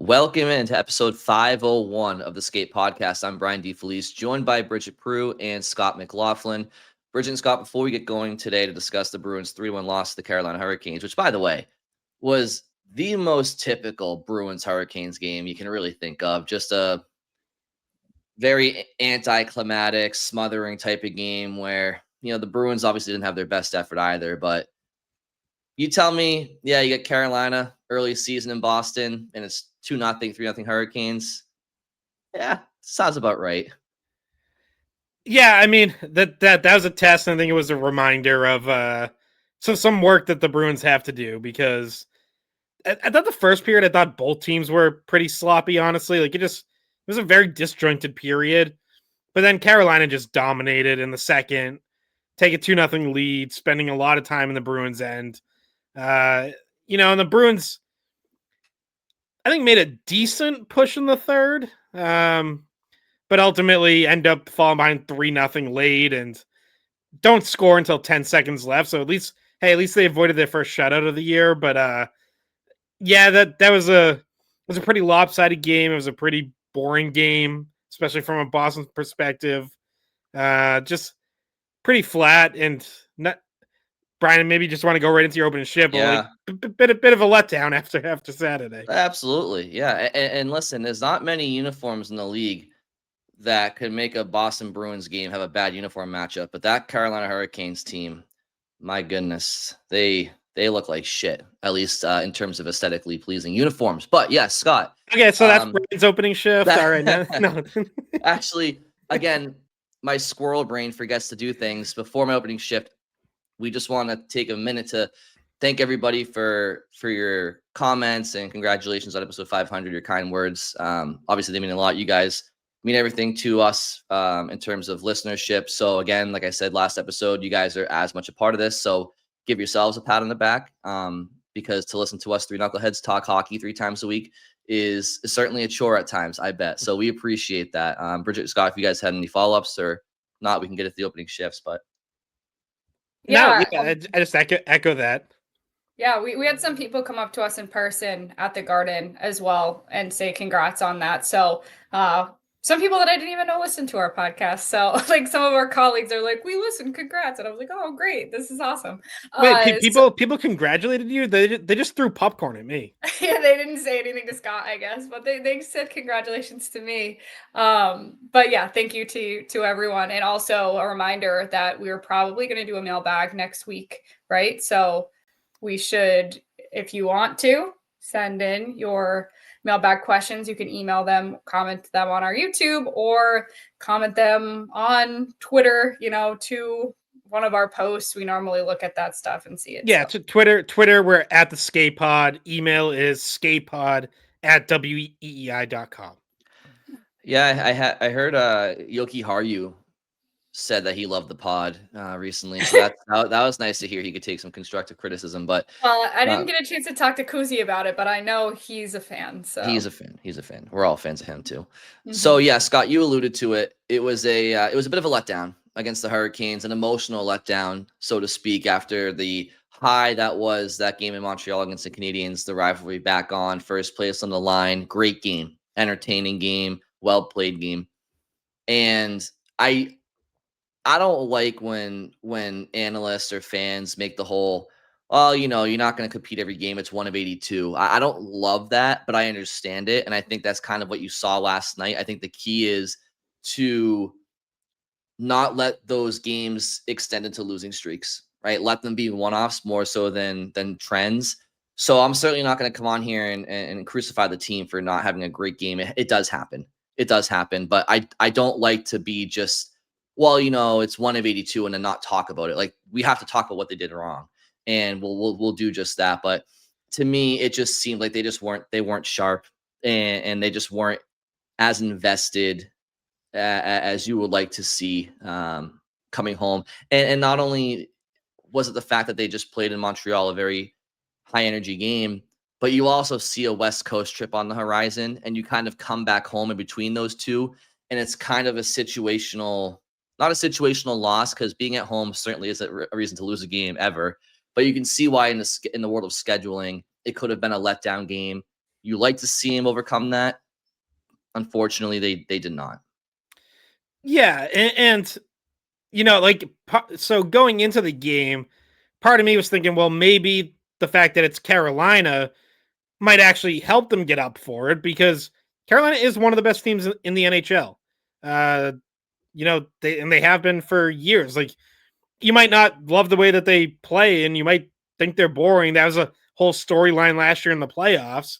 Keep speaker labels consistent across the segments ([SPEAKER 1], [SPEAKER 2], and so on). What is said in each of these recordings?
[SPEAKER 1] Welcome into episode 501 of the Skate Podcast. I'm Brian DeFelice, joined by Bridget Prue and Scott McLaughlin. Bridget and Scott, before we get going today to discuss the Bruins' 3-1 loss to the Carolina Hurricanes, which, by the way, was the most typical Bruins-Hurricanes game you can really think of. Just a very anticlimactic, smothering type of game where, the Bruins obviously didn't have their best effort either, but you tell me, yeah, you get Carolina early season in Boston, and it's 2-0, 3-0 Hurricanes. Yeah, sounds about right.
[SPEAKER 2] Yeah, I mean that was a test, and I think it was a reminder of some work that the Bruins have to do, because I thought the first period, I thought both teams were pretty sloppy, honestly. Like it was a very disjointed period. But then Carolina just dominated in the second, take a 2-0 lead, spending a lot of time in the Bruins end. And the Bruins, I think, made a decent push in the third. But ultimately end up falling behind 3-0 late and don't score until 10 seconds left. So at least they avoided their first shutout of the year. But yeah, that was a pretty lopsided game. It was a pretty boring game, especially from a Boston perspective. Just pretty flat, and not. Brian, maybe you just want to go right into your opening shift.
[SPEAKER 1] Yeah,
[SPEAKER 2] But like bit of a letdown after Saturday.
[SPEAKER 1] absolutely. Yeah, and listen, there's not many uniforms in the league that could make a Boston Bruins game have a bad uniform matchup, but that Carolina Hurricanes team, my goodness, they look like shit, at least in terms of aesthetically pleasing uniforms. But yeah, Scott.
[SPEAKER 2] Okay, so that's Brian's opening shift. All right, no.
[SPEAKER 1] Actually, again, my squirrel brain forgets to do things before my opening shift. We just want to take a minute to thank everybody for your comments and congratulations on episode 500. Your kind words, obviously they mean a lot. You guys mean everything to us in terms of listenership. So again, like I said last episode, you guys are as much a part of this. So give yourselves a pat on the back, because to listen to us three knuckleheads talk hockey 3 times a week is certainly a chore at times, I bet. So we appreciate that. Bridget, Scott, if you guys had any follow-ups or not, we can get at the opening shifts. But
[SPEAKER 2] I just echo that.
[SPEAKER 3] Yeah, we had some people come up to us in person at the Garden as well and say congrats on that. So some people that I didn't even know listened to our podcast. So like some of our colleagues are like, we listened, congrats. And I was like, oh, great. This is awesome.
[SPEAKER 2] Wait, people congratulated you? They just threw popcorn at me.
[SPEAKER 3] Yeah, they didn't say anything to Scott, I guess, but they said congratulations to me. But yeah, thank you to everyone. And also a reminder that we're probably going to do a mailbag next week, right? So we should, if you want to, send in your mailbag questions. You can email them, comment them on our YouTube, or comment them on Twitter, to one of our posts. We normally look at that stuff and see it.
[SPEAKER 2] Yeah, so. To Twitter, we're at the Skate Pod. Email is skatepod@weei.com.
[SPEAKER 1] Yeah, I heard Yoki Haru said that he loved the pod recently. So that was nice to hear. He could take some constructive criticism. But
[SPEAKER 3] I didn't get a chance to talk to Kuzi about it, but I know he's a fan. So
[SPEAKER 1] he's a fan. We're all fans of him too. Mm-hmm. So yeah, Scott, you alluded to it. It was a bit of a letdown against the Hurricanes, an emotional letdown, so to speak, after the high that was that game in Montreal against the Canadiens, the rivalry back on, first place on the line, great game, entertaining game, well played game. And I don't like when analysts or fans make the whole, well, you're not going to compete every game. It's 1 of 82. I don't love that, but I understand it. And I think that's kind of what you saw last night. I think the key is to not let those games extend into losing streaks, right? Let them be one-offs more so than trends. So I'm certainly not going to come on here and crucify the team for not having a great game. It does happen. But I don't like to be just, well, it's 1 of 82 and then not talk about it. Like, we have to talk about what they did wrong, and we'll do just that. But to me, it just seemed like they weren't sharp, and they just weren't as invested as you would like to see coming home. And not only was it the fact that they just played in Montreal, a very high energy game, but you also see a West Coast trip on the horizon, and you kind of come back home in between those two. And it's kind of not a situational loss, because being at home certainly isn't a reason to lose a game ever. But you can see why in the world of scheduling, it could have been a letdown game. You like to see him overcome that. Unfortunately, they did not.
[SPEAKER 2] Yeah, and so going into the game, part of me was thinking, well, maybe the fact that it's Carolina might actually help them get up for it, because Carolina is one of the best teams in the NHL. They have been for years. Like, you might not love the way that they play, and you might think they're boring. That was a whole storyline last year in the playoffs.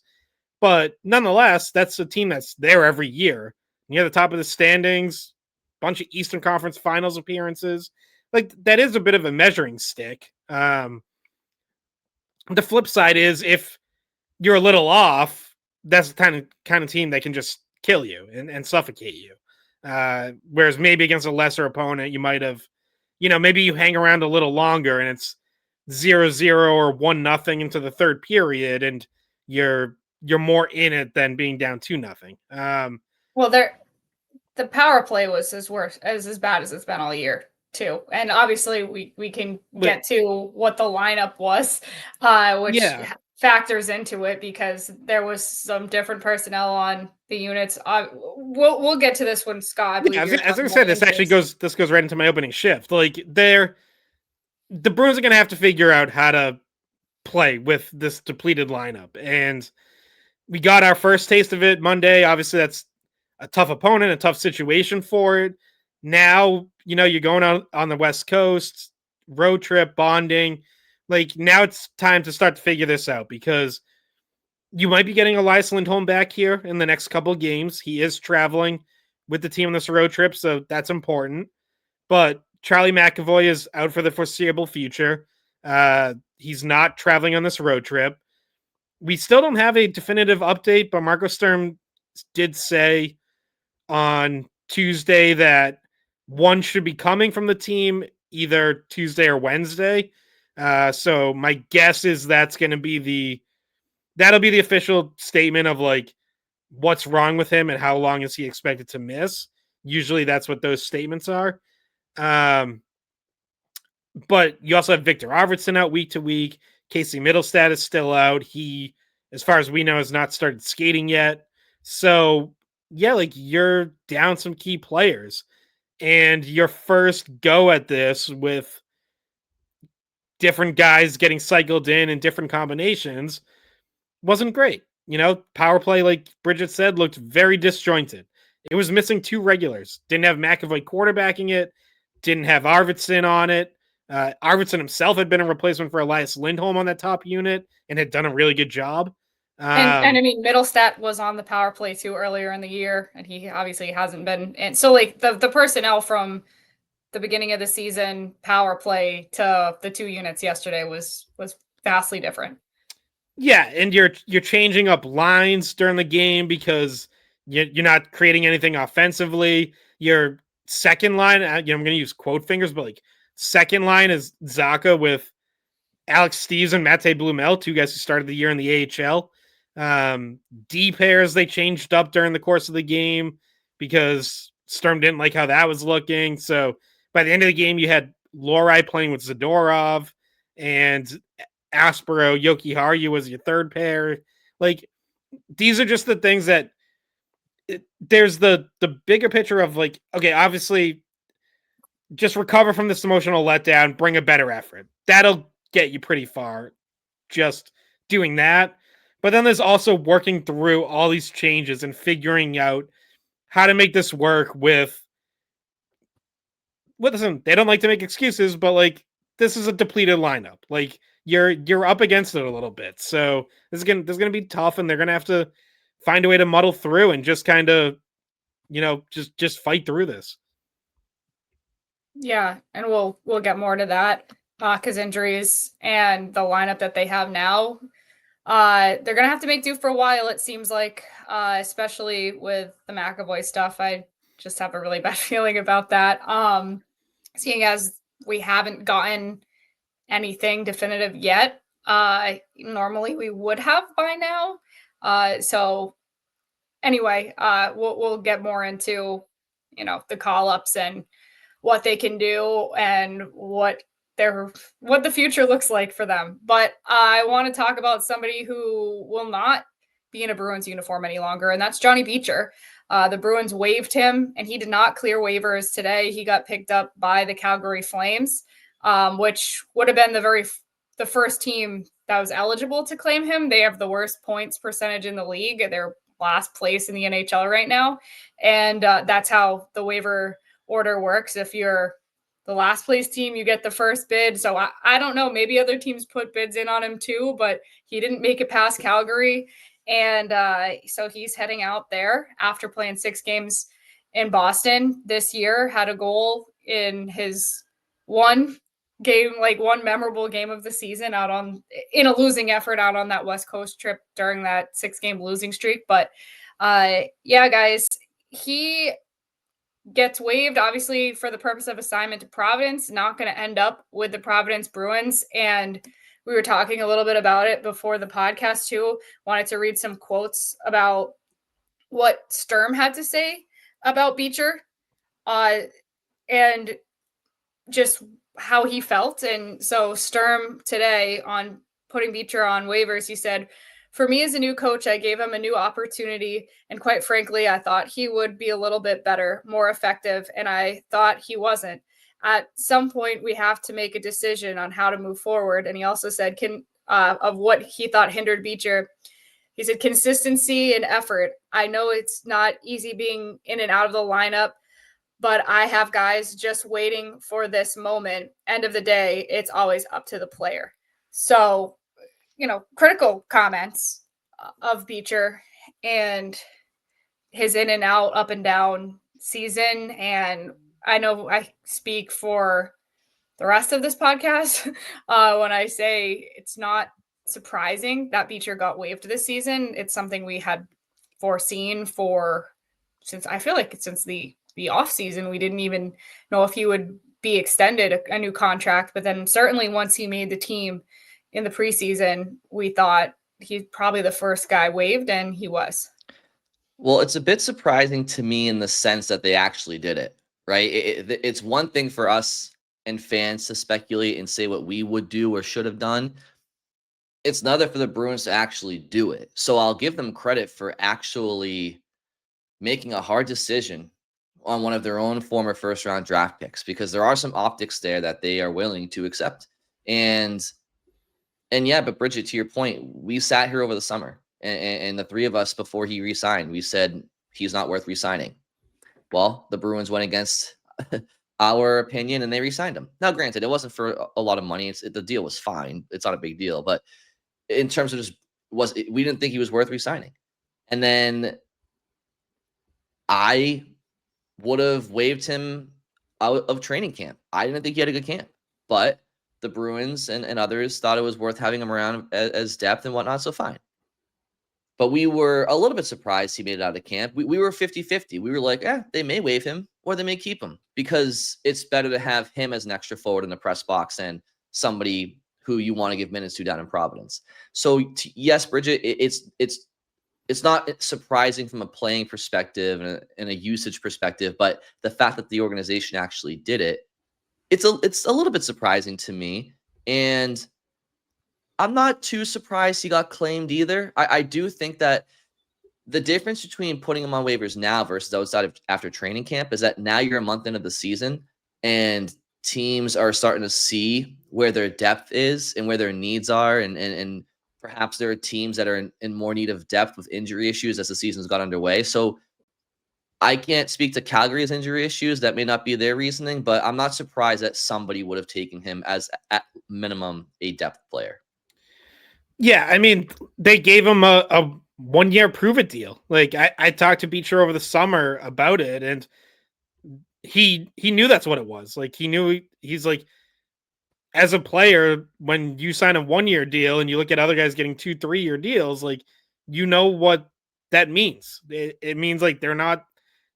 [SPEAKER 2] But nonetheless, that's a team that's there every year. Near the top of the standings, bunch of Eastern Conference Finals appearances. Like, that is a bit of a measuring stick. The flip side is, if you're a little off, that's the kind of team that can just kill you and suffocate you. Whereas maybe against a lesser opponent, you might have, maybe you hang around a little longer and it's 0-0 or 1-0 into the third period, and you're more in it than being down 2-0.
[SPEAKER 3] Well, the power play was as bad as it's been all year too, and obviously we can get to what the lineup was, which factors into it, because there was some different personnel on the units. We'll get to this when Scott.
[SPEAKER 2] As I said, this goes right into my opening shift. Like, the Bruins are going to have to figure out how to play with this depleted lineup, and we got our first taste of it Monday. Obviously, that's a tough opponent, a tough situation for it. Now, you're going out on the West Coast, road trip, bonding. Like, now it's time to start to figure this out, because you might be getting Elias Lindholm back here in the next couple of games. He is traveling with the team on this road trip, so that's important. But Charlie McAvoy is out for the foreseeable future. He's not traveling on this road trip. We still don't have a definitive update, but Marco Sturm did say on Tuesday that one should be coming from the team either Tuesday or Wednesday. So my guess is that'll be the official statement of, like, what's wrong with him and how long is he expected to miss. Usually that's what those statements are. But you also have Victor Arvidsson out week to week. Casey Middlestad is still out. He, as far as we know, has not started skating yet. So yeah, like, you're down some key players, and your first go at this with different guys getting cycled in different combinations wasn't great. Power play, like Bridget said, looked very disjointed. It was missing 2 regulars. Didn't have McAvoy quarterbacking it. Didn't have Arvidsson on it. Arvidsson himself had been a replacement for Elias Lindholm on that top unit and had done a really good job.
[SPEAKER 3] And I mean, Middlestat was on the power play too earlier in the year, and he obviously hasn't been. And so, like, the personnel from the beginning of the season power play to the 2 units yesterday was vastly different.
[SPEAKER 2] Yeah, and you're changing up lines during the game because you're not creating anything offensively. Your second line, I'm going to use quote fingers, but, like, second line is Zacha with Alex Steves and Mate Blumel, 2 guys who started the year in the AHL. D pairs they changed up during the course of the game because Sturm didn't like how that was looking. So by the end of the game, you had Lohrei playing with Zadorov, and Aspero Jokiharju was your third pair. Like, these are just the things that there's the bigger picture of, like, okay, obviously just recover from this emotional letdown, bring a better effort. That'll get you pretty far just doing that. But then there's also working through all these changes and figuring out how to make this work with listen, they don't like to make excuses, but, like, this is a depleted lineup. Like, you're up against it a little bit. So this is gonna be tough, and they're gonna have to find a way to muddle through and just kind of, just fight through this.
[SPEAKER 3] Yeah, and we'll get more to that, because injuries and the lineup that they have now, they're gonna have to make do for a while, it seems like, especially with the McAvoy stuff. I just have a really bad feeling about that. Seeing as we haven't gotten anything definitive yet. Normally we would have by now. So anyway, we'll get more into, the call-ups and what they can do and what the future looks like for them. But I want to talk about somebody who will not be in a Bruins uniform any longer, and that's Johnny Beecher. The Bruins waived him, and he did not clear waivers today. He got picked up by the Calgary Flames, which would have been the first team that was eligible to claim him. They have the worst points percentage in the league. They're last place in the NHL right now, and that's how the waiver order works. If you're the last place team, you get the first bid. So I don't know. Maybe other teams put bids in on him too, but he didn't make it past Calgary. And so he's heading out there after playing 6 games in Boston this year, had a goal in his one memorable game of the season in a losing effort out on that West Coast trip during that 6-game losing streak. But yeah, guys, he gets waived, obviously, for the purpose of assignment to Providence, not going to end up with the Providence Bruins. And we were talking a little bit about it before the podcast too. Wanted to read some quotes about what Sturm had to say about Beecher and just how he felt. And so Sturm today, on putting Beecher on waivers, he said, "For me as a new coach, I gave him a new opportunity. And quite frankly, I thought he would be a little bit better, more effective. And I thought he wasn't. At some point, we have to make a decision on how to move forward." And he also said, of what he thought hindered Beecher, he said, "Consistency and effort. I know it's not easy being in and out of the lineup, but I have guys just waiting for this moment. End of the day, it's always up to the player." So, critical comments of Beecher and his in and out, up and down season. And I know I speak for the rest of this podcast when I say it's not surprising that Beecher got waived this season. It's something we had foreseen since the off season. We didn't even know if he would be extended a new contract, but then certainly once he made the team in the preseason, we thought he's probably the first guy waived, and he was.
[SPEAKER 1] Well, it's a bit surprising to me in the sense that they actually did it, right? It's one thing for us and fans to speculate and say what we would do or should have done. It's another for the Bruins to actually do it. So I'll give them credit for actually making a hard decision on one of their own former first-round draft picks, because there are some optics there that they are willing to accept. And yeah, but Bridget, to your point, we sat here over the summer, and the three of us, before he re-signed, we said he's not worth re-signing. Well, the Bruins went against our opinion, and they re-signed him. Now, granted, it wasn't for a lot of money. The deal was fine. It's not a big deal. But in terms of we didn't think he was worth re-signing. And then I would have waived him out of training camp. I didn't think he had a good camp. But the Bruins and others thought it was worth having him around as depth and whatnot, so fine. But we were a little bit surprised he made it out of camp. We were 50-50. We were like, they may waive him or they may keep him, because it's better to have him as an extra forward in the press box than somebody who you want to give minutes to down in Providence. So yes, Bridget, it's not surprising from a playing perspective and a usage perspective, but the fact that the organization actually did it, it's a little bit surprising to me. And I'm not too surprised he got claimed either. I do think that the difference between putting him on waivers now versus outside of after training camp is that now you're a month into the season and teams are starting to see where their depth is and where their needs are. And perhaps there are teams that are in more need of depth with injury issues as the season's got underway. So I can't speak to Calgary's injury issues. That may not be their reasoning, but I'm not surprised that somebody would have taken him as at minimum a depth player.
[SPEAKER 2] Yeah, I mean, they gave him a 1-year prove-it deal. Like, I talked to Beecher over the summer about it, and he knew that's what it was. Like, he knew he's like, as a player, when you sign a 1-year deal and you look at other guys getting 2-3-year deals, like, you know what that means. It means like they're not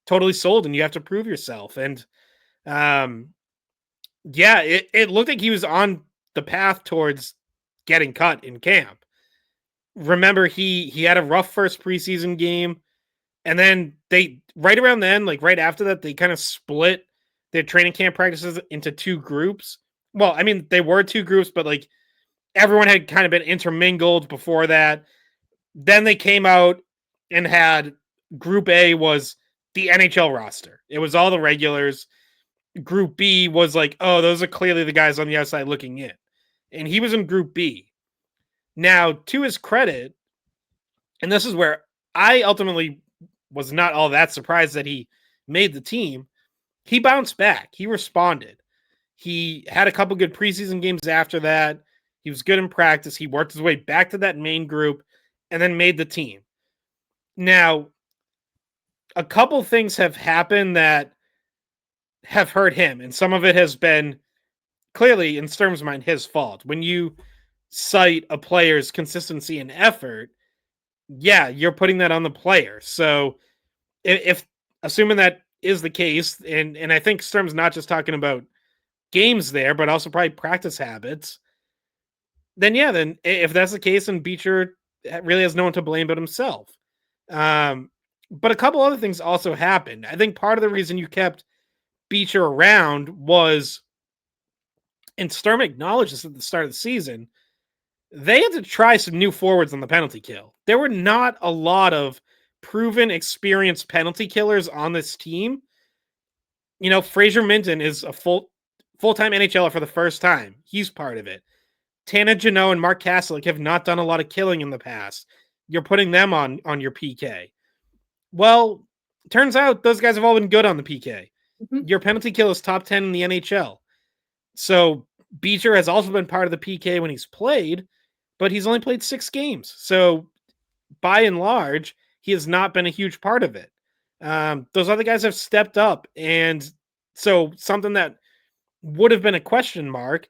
[SPEAKER 2] totally sold and you have to prove yourself. And yeah, it looked like he was on the path towards getting cut in camp. Remember, he had a rough first preseason game, and then right around then, like right after that, they kind of split their training camp practices into 2 groups. Well, I mean, they were 2 groups, but like everyone had kind of been intermingled before that. Then they came out and had Group A was the NHL roster. It was all the regulars. Group B was like, oh, those are clearly the guys on the outside looking in. And he was in Group B. Now, to his credit, and this is where I ultimately was not all that surprised that he made the team, he bounced back. He responded. He had a couple good preseason games after that. He was good in practice. He worked his way back to that main group and then made the team. Now, a couple things have happened that have hurt him, and some of it has been clearly, in Sturm's mind, his fault. When you cite a player's consistency and effort, yeah, you're putting that on the player. So if assuming that is the case, and I think Sturm's not just talking about games there, but also probably practice habits, then yeah, then if that's the case, then Beecher really has no one to blame but himself. But a couple other things also happened. I think part of the reason you kept Beecher around was, and Sturm acknowledged this at the start of the season, they had to try some new forwards on the penalty kill. There were not a lot of proven, experienced penalty killers on this team. You know, Fraser Minton is a full-time NHLer for the first time. He's part of it. Tana Janot and Mark Kastelik have not done a lot of killing in the past. You're putting them on your PK. Well, turns out those guys have all been good on the PK. Mm-hmm. Your penalty kill is top 10 in the NHL. So Beecher has also been part of the PK when he's played, but he's only played 6 games. So by and large, he has not been a huge part of it. Those other guys have stepped up. And so something that would have been a question mark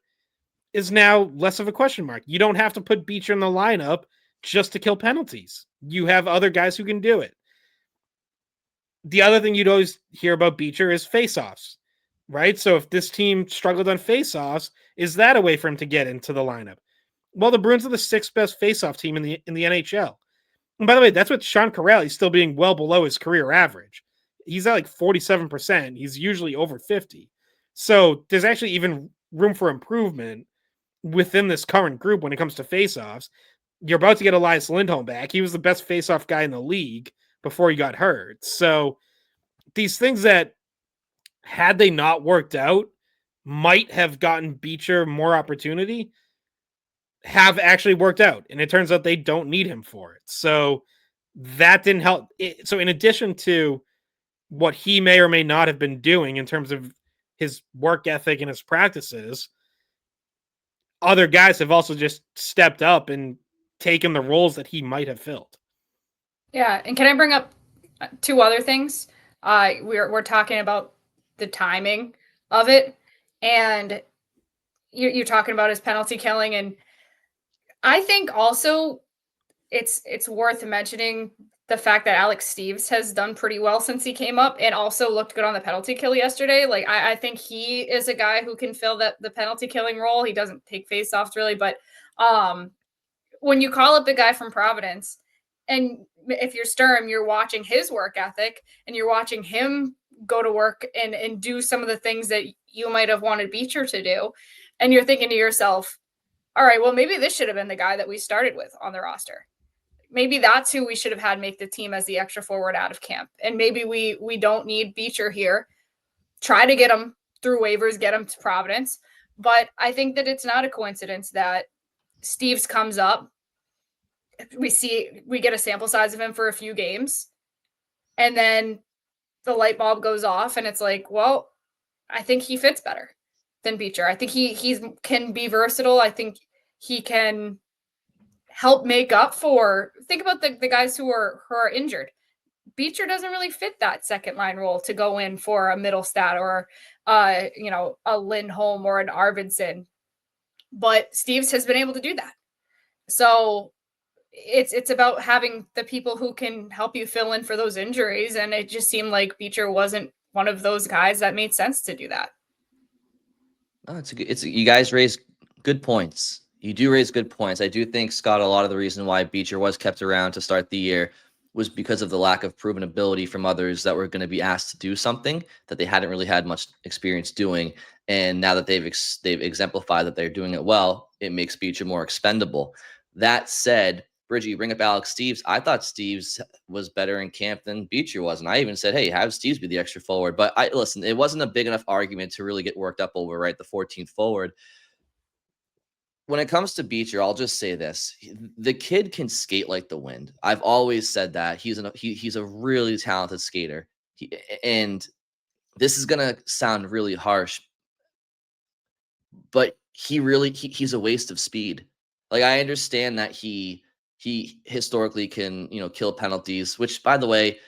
[SPEAKER 2] is now less of a question mark. You don't have to put Beecher in the lineup just to kill penalties. You have other guys who can do it. The other thing you'd always hear about Beecher is faceoffs, right? So if this team struggled on faceoffs, is that a way for him to get into the lineup? Well, the Bruins are the 6th best faceoff team in the NHL. And by the way, that's with Sean Kuraly still being well below his career average. He's at like 47%. He's usually over 50. So there's actually even room for improvement within this current group when it comes to faceoffs. You're about to get Elias Lindholm back. He was the best faceoff guy in the league before he got hurt. So these things that, had they not worked out, might have gotten Beecher more opportunity, have actually worked out. And it turns out they don't need him for it. So that didn't help. So in addition to what he may or may not have been doing in terms of his work ethic and his practices, other guys have also just stepped up and taken the roles that he might have filled.
[SPEAKER 3] Yeah, and can I bring up 2 other things? We're talking about the timing of it, and you're talking about his penalty killing, and I think also it's worth mentioning the fact that Alex Steeves has done pretty well since he came up and also looked good on the penalty kill yesterday. Like I think he is a guy who can fill the penalty killing role. He doesn't take faceoffs really, but when you call up the guy from Providence, and if you're Sturm, you're watching his work ethic and you're watching him go to work and do some of the things that you might have wanted Beecher to do. And you're thinking to yourself, all right, well, maybe this should have been the guy that we started with on the roster. Maybe that's who we should have had make the team as the extra forward out of camp. And maybe we don't need Beecher here. Try to get him through waivers, get him to Providence. But I think that it's not a coincidence that Steeves comes up. We get a sample size of him for a few games, and then the light bulb goes off, and it's like, well, I think he fits better than Beecher. I think he can be versatile. I think he can help make up for. Think about the guys who are injured. Beecher doesn't really fit that second line role to go in for a middle stat or a Lindholm or an Arvidsson, but Steeves has been able to do that. So it's about having the people who can help you fill in for those injuries. And it just seemed like Beecher wasn't one of those guys that made sense to do that.
[SPEAKER 1] Oh, you guys raise good points. You do raise good points. I do think, Scott, a lot of the reason why Beecher was kept around to start the year was because of the lack of proven ability from others that were going to be asked to do something that they hadn't really had much experience doing. And now that they've exemplified that they're doing it well, it makes Beecher more expendable. That said, Bridget, you bring up Alex Steves. I thought Steves was better in camp than Beecher was. And I even said, hey, have Steves be the extra forward. But listen, it wasn't a big enough argument to really get worked up over, right? The 14th forward. When it comes to Beecher, I'll just say this. The kid can skate like the wind. I've always said that. He's a really talented skater. And this is going to sound really harsh, but he's a waste of speed. Like, I understand that he historically can, kill penalties, which, by the way,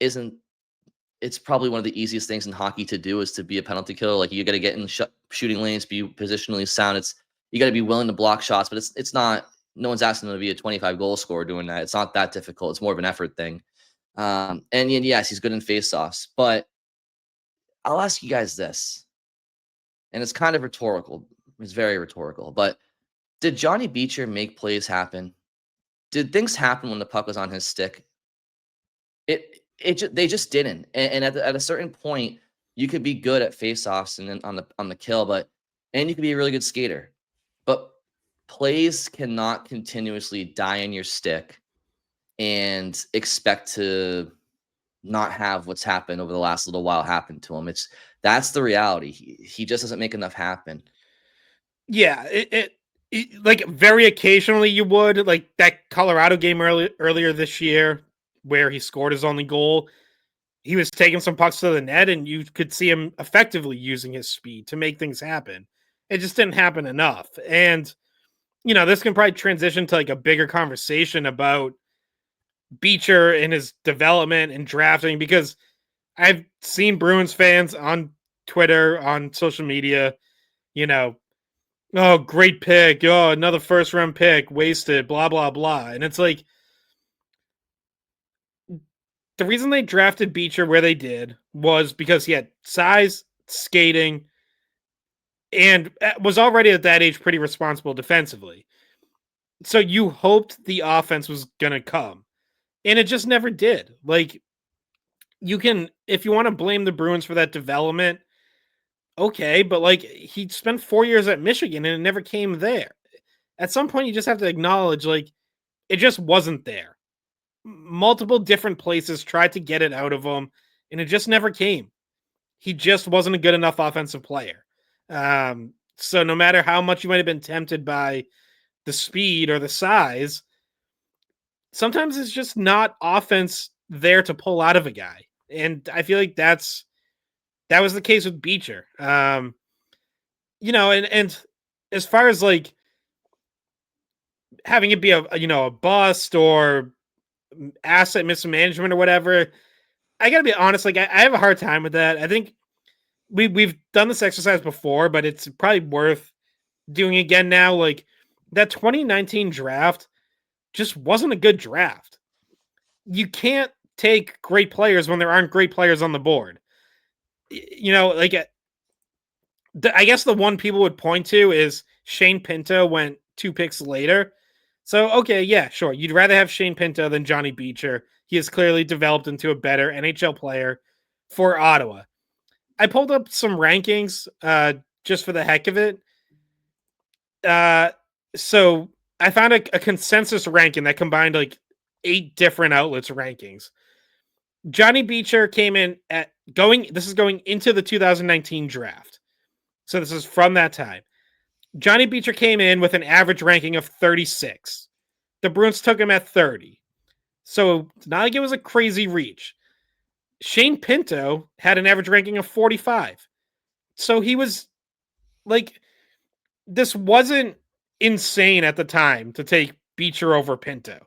[SPEAKER 1] it's probably one of the easiest things in hockey to do, is to be a penalty killer. Like, you got to get in shooting lanes, be positionally sound. You got to be willing to block shots, but it's not, no one's asking him to be a 25 goal scorer doing that. It's not that difficult. It's more of an effort thing. And yes, he's good in faceoffs, but I'll ask you guys this, and it's kind of rhetorical. It's very rhetorical, but did Johnny Beecher make plays happen? Did things happen when the puck was on his stick? They just didn't. And at a certain point, you could be good at faceoffs and then on the kill, and you could be a really good skater. But plays cannot continuously die in your stick and expect to not have what's happened over the last little while happen to him. That's the reality. He just doesn't make enough happen.
[SPEAKER 2] Yeah, it like very occasionally you would, like that Colorado game earlier this year where he scored his only goal. He was taking some pucks to the net, and you could see him effectively using his speed to make things happen. It just didn't happen enough. And, this can probably transition to like a bigger conversation about Beecher and his development and drafting, because I've seen Bruins fans on Twitter, on social media, oh, great pick. Oh, another first round pick, wasted, blah, blah, blah. And it's like, the reason they drafted Beecher where they did was because he had size, skating, and was already at that age pretty responsible defensively. So you hoped the offense was going to come, and it just never did. Like, you can, if you want to blame the Bruins for that development, okay, but like, he spent 4 years at Michigan and it never came there. At some point, you just have to acknowledge, like, it just wasn't there. Multiple different places tried to get it out of him, and it just never came. He just wasn't a good enough offensive player. So no matter how much you might have been tempted by the speed or the size, sometimes it's just not offense there to pull out of a guy. And I feel like that was the case with Beecher. And as far as like having it be a bust or asset mismanagement or whatever, I gotta be honest, like I have a hard time with that. I think we've done this exercise before, but it's probably worth doing again now. Like, that 2019 draft just wasn't a good draft. You can't take great players when there aren't great players on the board. Like, I guess the one people would point to is Shane Pinto went 2 picks later. So, okay, yeah, sure. You'd rather have Shane Pinto than Johnny Beecher. He has clearly developed into a better NHL player for Ottawa. I pulled up some rankings just for the heck of it. So I found a consensus ranking that combined like 8 different outlets' rankings. Johnny Beecher came in this is going into the 2019 draft. So this is from that time. Johnny Beecher came in with an average ranking of 36. The Bruins took him at 30. So it's not like it was a crazy reach. Shane Pinto had an average ranking of 45. So he was like, this wasn't insane at the time to take Beecher over Pinto.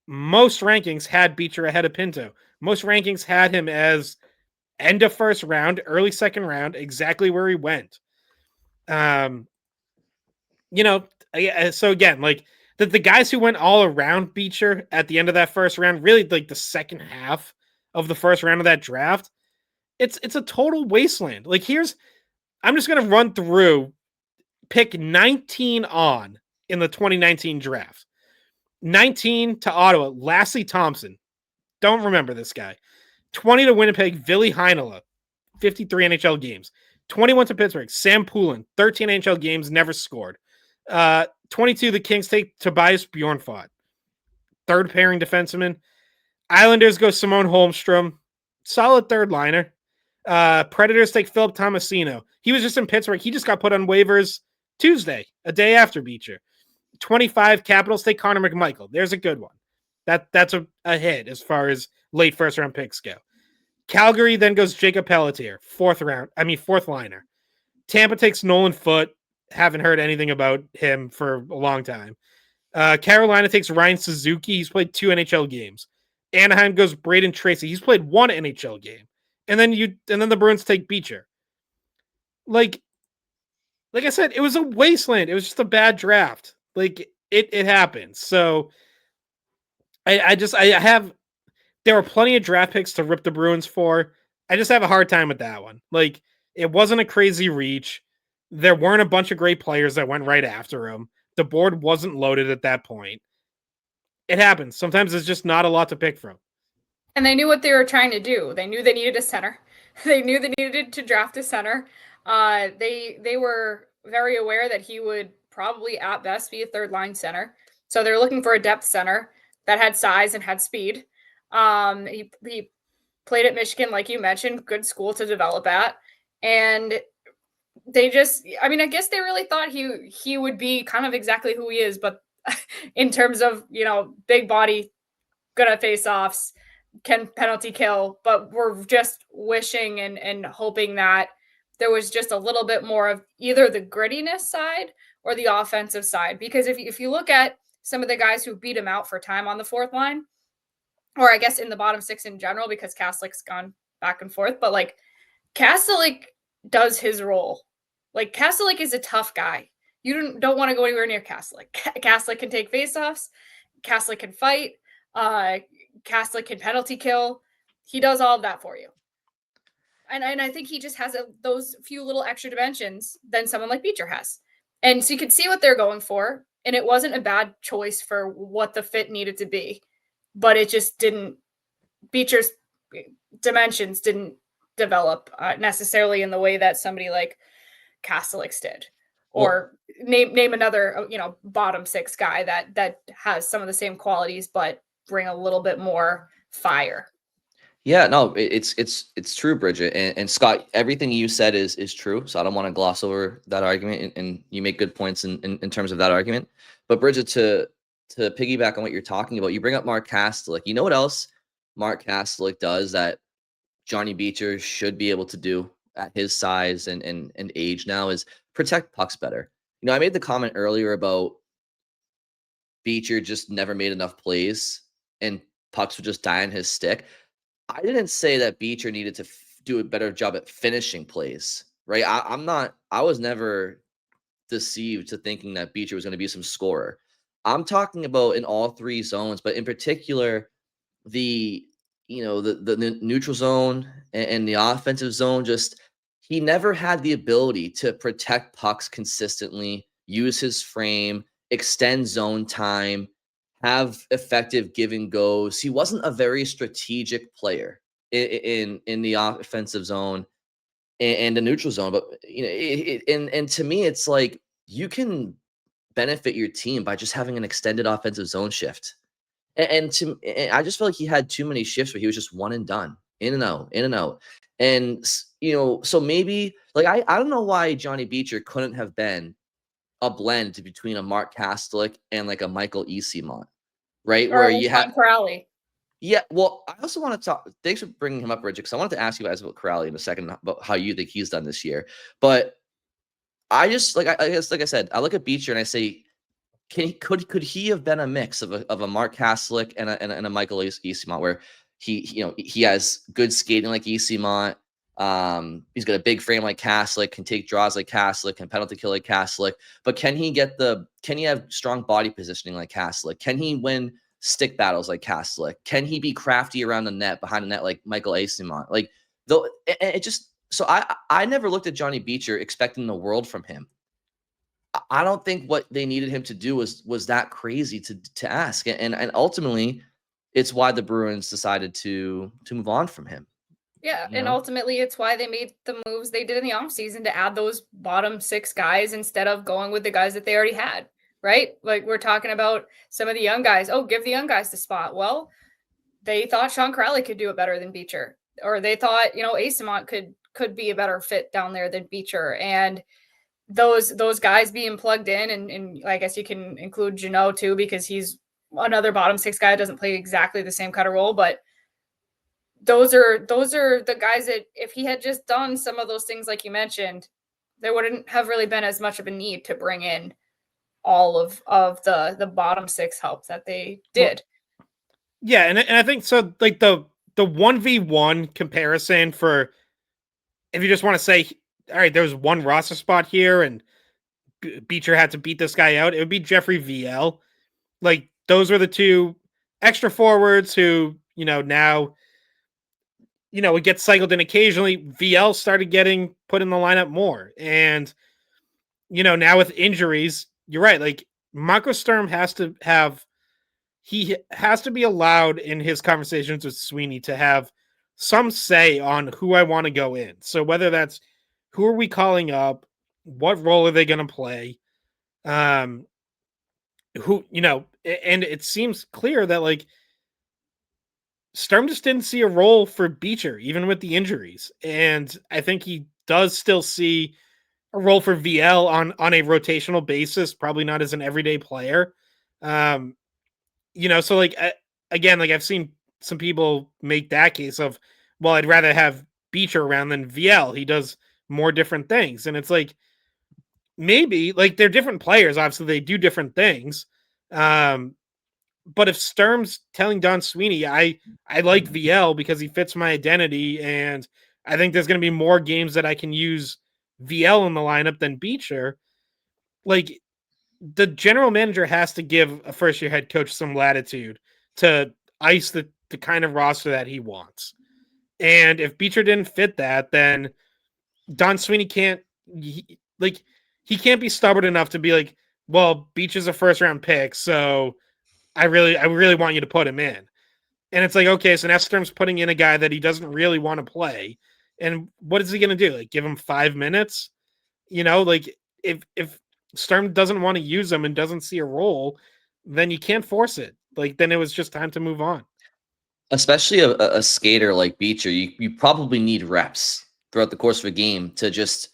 [SPEAKER 2] Most rankings had Beecher ahead of Pinto. Most rankings had him as end of first round, early second round, exactly where he went. So again, like the guys who went all around Beecher at the end of that first round, really like the second half of the first round of that draft, it's a total wasteland. Like, I'm just going to run through pick 19 on in the 2019 draft. 19 to Ottawa, Lassie Thompson. Don't remember this guy. 20 to Winnipeg, Ville Heinola, 53 NHL games. 21 to Pittsburgh, Sam Poulin, 13 NHL games, never scored. 22 the Kings take Tobias Bjornfot. third pairing defenseman. Islanders go Simone Holmstrom, solid third liner. Predators take Philip Tomasino. He was just in Pittsburgh. He just got put on waivers Tuesday, a day after Beecher. 25 Capitals take Connor McMichael. There's a good one. That's a hit as far as late first round picks go. Calgary then goes Jacob Pelletier, fourth liner. Tampa takes Nolan Foote. Haven't heard anything about him for a long time. Carolina takes Ryan Suzuki. He's played 2 NHL games. Anaheim goes Braden Tracy. He's played 1 NHL game. And then the Bruins take Beecher. Like I said, it was a wasteland. It was just a bad draft. Like it happens. So there were plenty of draft picks to rip the Bruins for. I just have a hard time with that one. Like, it wasn't a crazy reach. There weren't a bunch of great players that went right after him. The board wasn't loaded at that point. It happens. Sometimes there's just not a lot to pick from.
[SPEAKER 3] And they knew what they were trying to do. They knew they needed a center. They knew they needed to draft a center. They were very aware that he would probably at best be a third line center. So they're looking for a depth center that had size and had speed. He played at Michigan, like you mentioned, good school to develop at. And they just, I mean, I guess they really thought he would be kind of exactly who he is, but in terms of, big body, good at face-offs, can penalty kill, but we're just wishing and hoping that there was just a little bit more of either the grittiness side or the offensive side. Because if you look at some of the guys who beat him out for time on the fourth line, or I guess in the bottom 6 in general, because Kastelik's gone back and forth, but like Kastelik does his role. Like Kastelik is a tough guy. You don't want to go anywhere near Kastelik. Kastelik can take faceoffs. Kastelik can fight. Kastelik can penalty kill. He does all of that for you. And I think he just has those few little extra dimensions than someone like Beecher has. And so you could see what they're going for. And it wasn't a bad choice for what the fit needed to be. But it just didn't, Beecher's dimensions didn't develop necessarily in the way that somebody like Kastelik's did. Or name another, bottom 6 guy that has some of the same qualities, but bring a little bit more fire.
[SPEAKER 1] Yeah, no, it's true, Bridget. And Scott, everything you said is true. So I don't want to gloss over that argument, and you make good points in terms of that argument. But Bridget, to piggyback on what you're talking about, you bring up Mark Kastelik. You know what else Mark Kastelik does that Johnny Beecher should be able to do at his size and age now is protect pucks better. I made the comment earlier about Beecher just never made enough plays and pucks would just die on his stick. I didn't say that Beecher needed to do a better job at finishing plays, right? I was never deceived to thinking that Beecher was going to be some scorer. I'm talking about in all 3 zones, but in particular, the neutral zone and the offensive zone, just he never had the ability to protect pucks consistently, use his frame, extend zone time, have effective give and goes. He wasn't a very strategic player in the offensive zone and the neutral zone. But and to me, it's like you can benefit your team by just having an extended offensive zone shift. And I just feel like he had too many shifts where he was just one and done, in and out, in and out. And so maybe like I don't know why Johnny Beecher couldn't have been a blend between a Mark Kastelik and like a Michael Eyssimont, right?
[SPEAKER 3] Or
[SPEAKER 1] Where you have
[SPEAKER 3] Kuraly.
[SPEAKER 1] Yeah, well, I also want to talk. Thanks for bringing him up, Richard, because I wanted to ask you guys about Kuraly in a second about how you think he's done this year. But I just like I said, I look at Beecher and I say, could he have been a mix of a Mark Kastelik and a Michael Eyssimont, where he has good skating like Eyssimont. He's got a big frame like Kastelik, can take draws like Kastelik, can penalty kill like Kastelik. But can he have strong body positioning like Kastelik? Can he win stick battles like Kastelik? Can he be crafty around the net, behind the net like Michael Eyssimont? Like though, it just so I never looked at Johnny Beecher expecting the world from him. I don't think what they needed him to do was that crazy to ask, and ultimately, it's why the Bruins decided to move on from him.
[SPEAKER 3] Yeah, and ultimately it's why they made the moves they did in the offseason to add those bottom 6 guys instead of going with the guys that they already had. right? Like we're talking about some of the young guys. Oh, give the young guys the spot. Well, they thought Sean Kuraly could do it better than Beecher, or they thought, Asamont could be a better fit down there than Beecher. And those guys being plugged in, and I guess you can include Jeannot too, because he's another bottom six guy that doesn't play exactly the same kind of role, but those are the guys that if he had just done some of those things like you mentioned, there wouldn't have really been as much of a need to bring in all of the bottom six help that they did.
[SPEAKER 2] Yeah, and I think so. Like the 1v1 comparison for if you just want to say, all right, there was one roster spot here, and Beecher had to beat this guy out, it would be Jeffrey VL. Like those were the two extra forwards who now would get cycled in occasionally. VL started getting put in the lineup more, and now with injuries, you're right. Like Marco Sturm has to be allowed in his conversations with Sweeney to have some say on who I want to go in. So whether that's who are we calling up, what role are they going to play, and it seems clear that like Sturm just didn't see a role for Beecher, even with the injuries. And I think he does still see a role for VL on a rotational basis, probably not as an everyday player. So like, again, like I've seen some people make that case of, well, I'd rather have Beecher around than VL. He does more different things. And it's like, maybe like they're different players. Obviously they do different things. But if Sturm's telling Don Sweeney, I like VL because he fits my identity, and I think there's going to be more games that I can use VL in the lineup than Beecher, like the general manager has to give a first-year head coach some latitude to ice the kind of roster that he wants. And if Beecher didn't fit that, then Don Sweeney can't be stubborn enough to be like, well, Beecher's a first-round pick, so I really want you to put him in. And it's like, okay, so now Sturm's putting in a guy that he doesn't really want to play. And what is he going to do? Like give him 5 minutes? Like if Sturm doesn't want to use him and doesn't see a role, then you can't force it. Like then it was just time to move on.
[SPEAKER 1] Especially a skater like Beecher, you probably need reps throughout the course of a game to just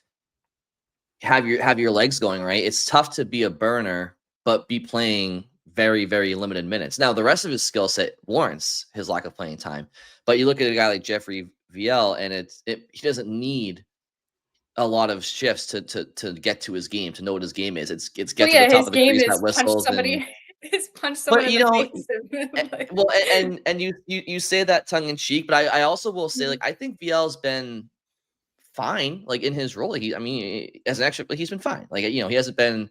[SPEAKER 1] have your legs going, right? It's tough to be a burner, but be playing very, very limited minutes. Now, the rest of his skill set warrants his lack of playing time. But you look at a guy like Jeffrey VL, and he doesn't need a lot of shifts to get to his game, to know what his game is. It's get to the top of the crease, that whistles,
[SPEAKER 3] punch someone in the face.
[SPEAKER 1] Well, and you say that tongue in cheek, but I also will say, like, I think VL's been fine, like in his role. As an extra, like he's been fine. Like he hasn't been.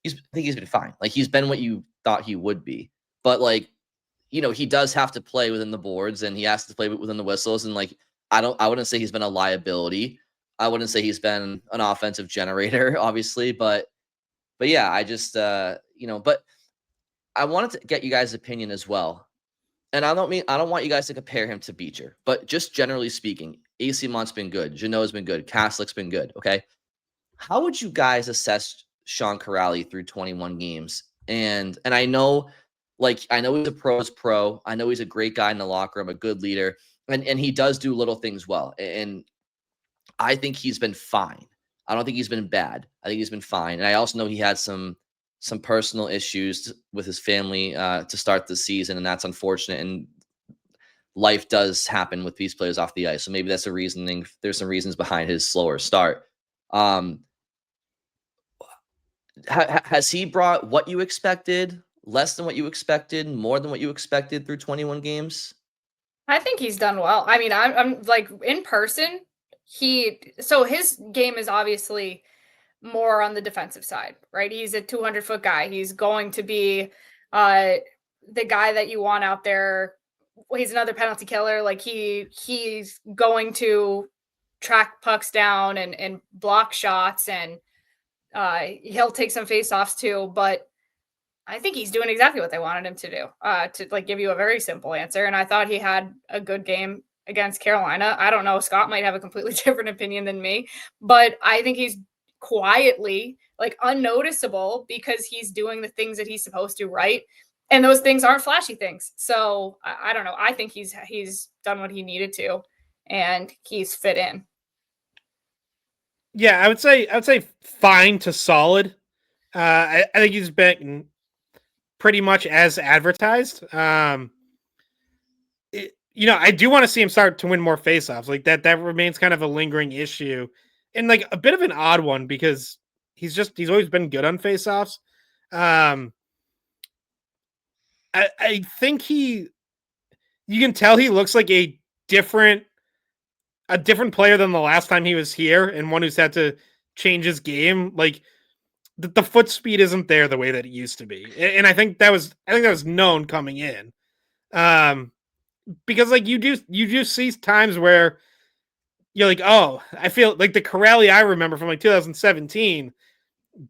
[SPEAKER 1] I think he's been fine. Like he's been what you thought he would be. But like, he does have to play within the boards, and he has to play within the whistles. And like, I wouldn't say he's been a liability. I wouldn't say he's been an offensive generator, obviously. But yeah, I just but I wanted to get you guys' opinion as well. And I don't want you guys to compare him to Beecher, but just generally speaking, AC Mont's been good, Jeannot's been good, Kaslick's been good. Okay, how would you guys assess Sean Kuraly through 21 games? And I know, I know he's a pro's pro. I know he's a great guy in the locker room, a good leader, and he does do little things well. And I think he's been fine. I don't think he's been bad. I think he's been fine. And I also know he had some personal issues with his family to start the season, and that's unfortunate. And life does happen with these players off the ice. So maybe that's a reasoning. There's some reasons behind his slower start. Has he brought what you expected, less than what you expected, more than what you expected through 21 games?
[SPEAKER 3] I think he's done well. I mean, I'm like in person, his game is obviously more on the defensive side, right? He's a 200-foot guy. He's going to be the guy that you want out there. He's another penalty killer. Like he's going to track pucks down and block shots, and he'll take some faceoffs too. But I think he's doing exactly what they wanted him to do, to like give you a very simple answer. And I thought he had a good game against Carolina. I don't know. Scott might have a completely different opinion than me, but I think he's quietly, like unnoticeable, because he's doing the things that he's supposed to, right? And those things aren't flashy things. So I don't know. I think he's done what he needed to, and he's fit in.
[SPEAKER 2] Yeah, I would say fine to solid. I think he's been pretty much as advertised. I do want to see him start to win more faceoffs. Like that remains kind of a lingering issue, and like a bit of an odd one because he's always been good on faceoffs. I think you can tell he looks like a different player than the last time he was here, and one who's had to change his game. Like the foot speed isn't there the way that it used to be, and I think that was known coming in. Because like you do see times where you're like, oh, I feel like the Kuraly I remember from like 2017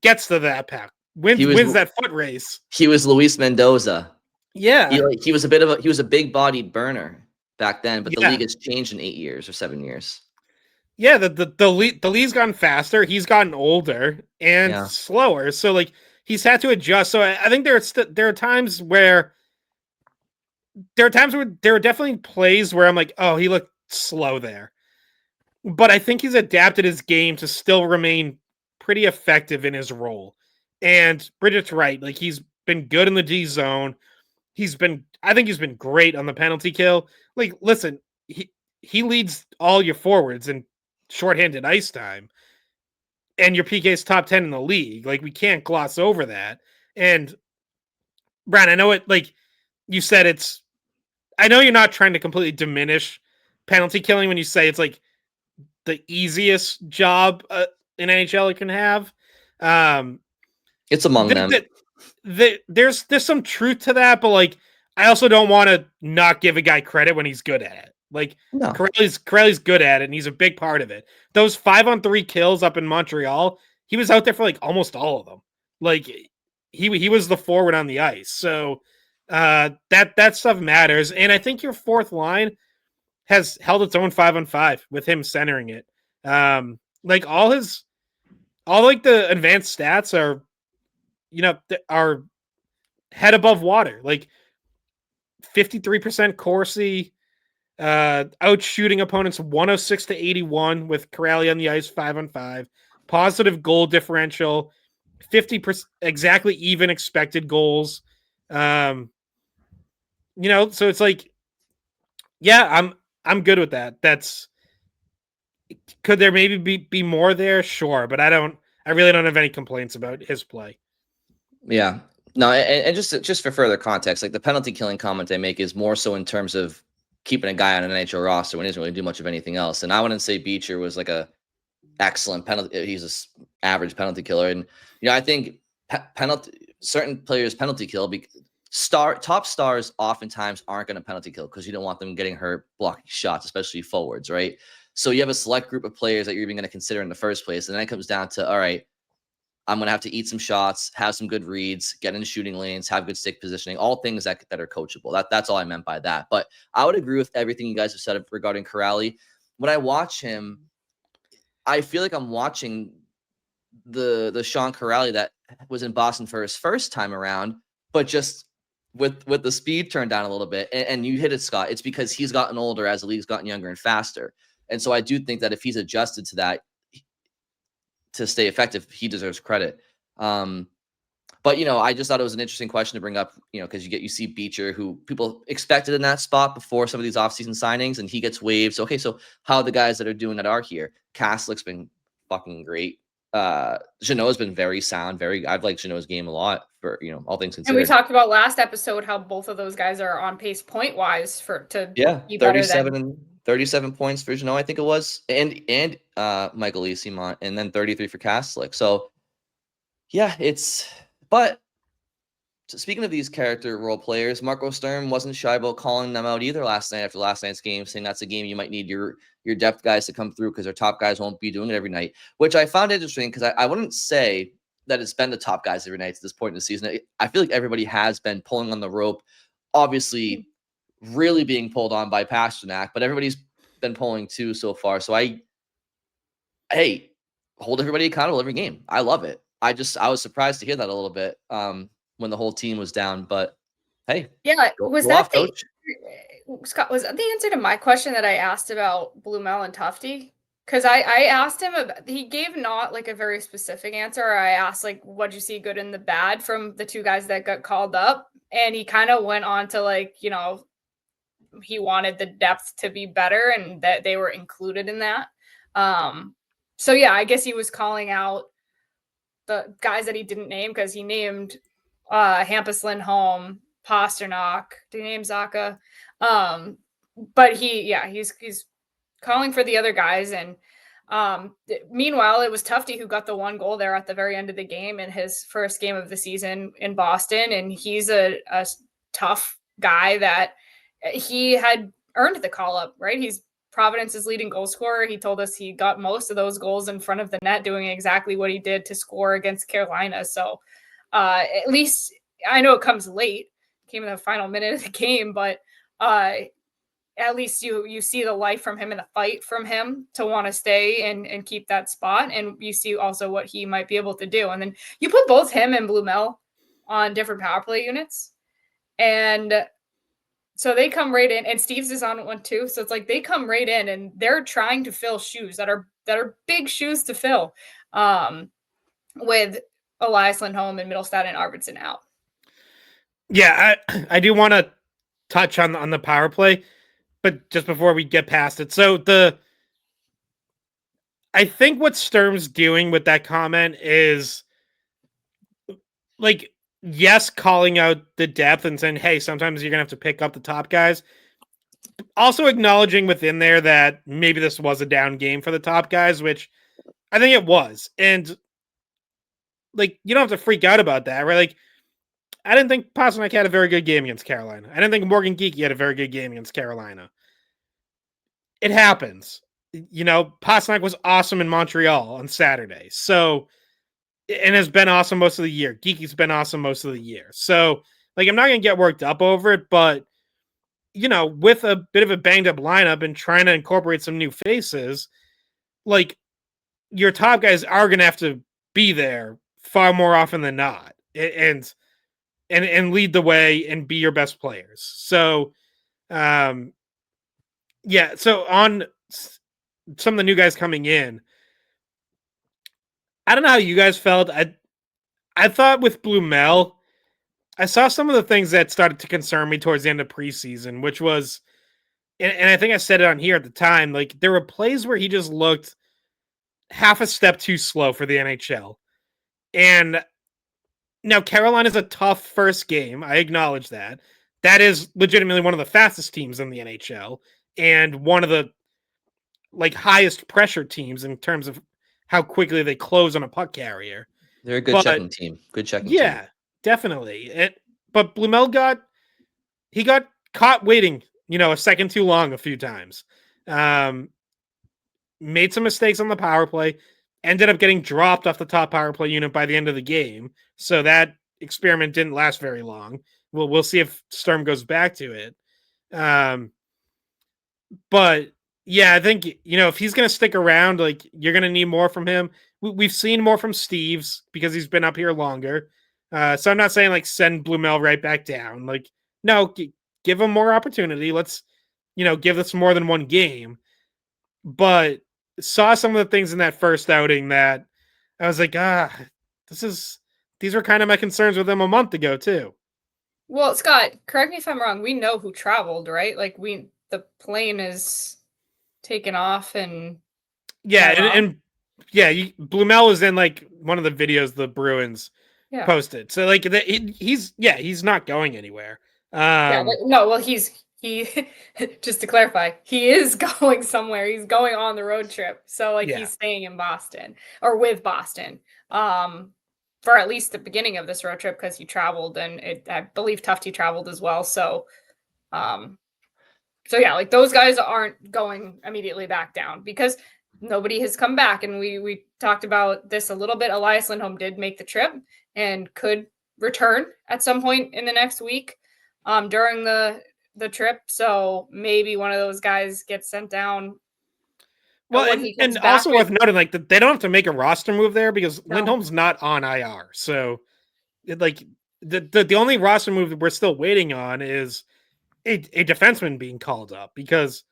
[SPEAKER 2] gets to that pack, wins that foot race.
[SPEAKER 1] He was Luis Mendoza.
[SPEAKER 2] Yeah,
[SPEAKER 1] he was a big bodied burner back then, but the league has changed in 8 years or 7 years.
[SPEAKER 2] Yeah, the league's gotten faster. He's gotten older and slower, so like he's had to adjust. So I think there are times where there are definitely plays where I'm like, oh, he looked slow there. But I think he's adapted his game to still remain pretty effective in his role. And Bridget's right. Like he's been good in the D zone. I think he's been great on the penalty kill. Like, listen, he leads all your forwards in shorthanded ice time. And your PK's top 10 in the league. Like, we can't gloss over that. And Brian, I know it, like you said, I know you're not trying to completely diminish penalty killing when you say it's like the easiest job an NHL can have.
[SPEAKER 1] It's among them.
[SPEAKER 2] There's some truth to that, but like I also don't want to not give a guy credit when he's good at it. Like no. Kuraly's good at it, and he's a big part of it. Those 5-on-3 kills up in Montreal, he was out there for like almost all of them. Like he was the forward on the ice. So that stuff matters. And I think your fourth line has held its own 5-on-5 with him centering it. Like all like the advanced stats are head above water. Like 53% Corsi, out shooting opponents 106-81 with Kuraly on the ice 5-on-5. Positive goal differential, 50% exactly even expected goals. So it's like, yeah, I'm good with that. Could there maybe be more there? Sure, but I really don't have any complaints about his play.
[SPEAKER 1] Yeah. No, and just for further context, like the penalty killing comment I make is more so in terms of keeping a guy on an NHL roster when he doesn't really do much of anything else. And I wouldn't say Beecher was like a excellent penalty. He's an average penalty killer. And, I think certain players penalty kill top stars oftentimes aren't going to penalty kill because you don't want them getting hurt blocking shots, especially forwards, right? So you have a select group of players that you're even going to consider in the first place. And then it comes down to, all right, I'm going to have to eat some shots, have some good reads, get into shooting lanes, have good stick positioning, all things that are coachable. That's all I meant by that. But I would agree with everything you guys have said regarding Kuraly. When I watch him, I feel like I'm watching the Sean Kuraly that was in Boston for his first time around, but just with the speed turned down a little bit. And you hit it, Scott. It's because he's gotten older as the league's gotten younger and faster. And so I do think that if he's adjusted to that, to stay effective, he deserves credit. But I just thought it was an interesting question to bring up, because you see Beecher, who people expected in that spot before some of these offseason signings, and he gets waived. So, okay, so how are the guys that are doing that are here? Kaslick's been fucking great. Jeannot's been very sound. I've liked Jeannot's game a lot for all things considered.
[SPEAKER 3] And we talked about last episode how both of those guys are on pace point wise be
[SPEAKER 1] 37 points for Jeannot, I think it was, and Michael Easimont, and then 33 for Kaslick. So yeah, but speaking of these character role players, Marco Sturm wasn't shy about calling them out either last night after last night's game, saying that's a game you might need your depth guys to come through because their top guys won't be doing it every night, which I found interesting because I wouldn't say that it's been the top guys every night at this point in the season. I feel like everybody has been pulling on the rope, obviously really being pulled on by Pasternak, but everybody's been pulling too so far. So hold everybody accountable every game. I love it. I was surprised to hear that a little bit when the whole team was down. But hey,
[SPEAKER 3] Yeah,
[SPEAKER 1] go
[SPEAKER 3] was
[SPEAKER 1] off,
[SPEAKER 3] that the
[SPEAKER 1] coach.
[SPEAKER 3] Scott, was that the answer to my question that I asked about Blumel and Tufty? Because I asked him about, he gave not like a very specific answer. I asked like, what'd you see good and the bad from the two guys that got called up? And he kind of went on to like, he wanted the depth to be better and that they were included in that. So yeah, I guess he was calling out the guys that he didn't name because he named Hampus Lindholm, Pasternak. Did he name Zaka? But he's calling for the other guys. And meanwhile, it was Tufty who got the one goal there at the very end of the game in his first game of the season in Boston. And he's a tough guy that he had earned the call up, right? He's Providence's leading goal scorer. He told us he got most of those goals in front of the net, doing exactly what he did to score against Carolina. So at least I know it comes late, came in the final minute of the game, but at least you see the life from him and the fight from him to want to stay and keep that spot. And you see also what he might be able to do. And then you put both him and Blumel on different power play units. And so they come right in, and Steve's is on one too. So it's like they come right in and they're trying to fill shoes that are big shoes to fill with Elias Lindholm and Middlestad and Arvidsson out.
[SPEAKER 2] Yeah, I do want to touch on the power play, but just before we get past it. So I think what Sturm's doing with that comment is like, yes, calling out the depth and saying, hey, sometimes you're going to have to pick up the top guys. Also acknowledging within there that maybe this was a down game for the top guys, which I think it was. And like, you don't have to freak out about that, right? Like, I didn't think Pasternak had a very good game against Carolina. I didn't think Morgan Geekie had a very good game against Carolina. It happens. Pasternak was awesome in Montreal on Saturday. So, and has been awesome most of the year. Geekie's been awesome most of the year. So, like, I'm not going to get worked up over it, but, with a bit of a banged up lineup and trying to incorporate some new faces, like, your top guys are going to have to be there far more often than not and lead the way and be your best players. So, so on some of the new guys coming in, I don't know how you guys felt. I thought with Blumel, I saw some of the things that started to concern me towards the end of preseason, which was, and I think I said it on here at the time, like there were plays where he just looked half a step too slow for the NHL. And now Carolina's a tough first game. I acknowledge that. That is legitimately one of the fastest teams in the NHL and one of the like highest pressure teams in terms of how quickly they close on a puck carrier.
[SPEAKER 1] They're a good checking team. Good checking team.
[SPEAKER 2] Yeah, definitely. But Blumel got caught waiting, a second too long a few times. Made some mistakes on the power play, ended up getting dropped off the top power play unit by the end of the game. So that experiment didn't last very long. We'll see if Sturm goes back to it. But yeah, I think, if he's going to stick around, like you're going to need more from him. We've seen more from Steve's because he's been up here longer. So I'm not saying like send Blumel right back down. Like, no, give him more opportunity. Let's, give this more than one game. But saw some of the things in that first outing that I was like, these were kind of my concerns with him a month ago too.
[SPEAKER 3] Well, Scott, correct me if I'm wrong. We know who traveled, right? Like the plane is taken off and
[SPEAKER 2] Blumel was in like one of the videos the Bruins posted. So like he's not going anywhere.
[SPEAKER 3] He just to clarify, he is going somewhere. He's going on the road trip. So like he's staying in Boston or with Boston for at least the beginning of this road trip because he traveled and I believe Tufty traveled as well. So like those guys aren't going immediately back down because nobody has come back. And we talked about this a little bit. Elias Lindholm did make the trip and could return at some point in the next week during the trip. So maybe one of those guys gets sent down.
[SPEAKER 2] Well,
[SPEAKER 3] when he comes
[SPEAKER 2] and
[SPEAKER 3] back
[SPEAKER 2] also worth noting, like they don't have to make a roster move there because
[SPEAKER 3] No.
[SPEAKER 2] Lindholm's not on IR. So, the only roster move that we're still waiting on is a defenseman being called up because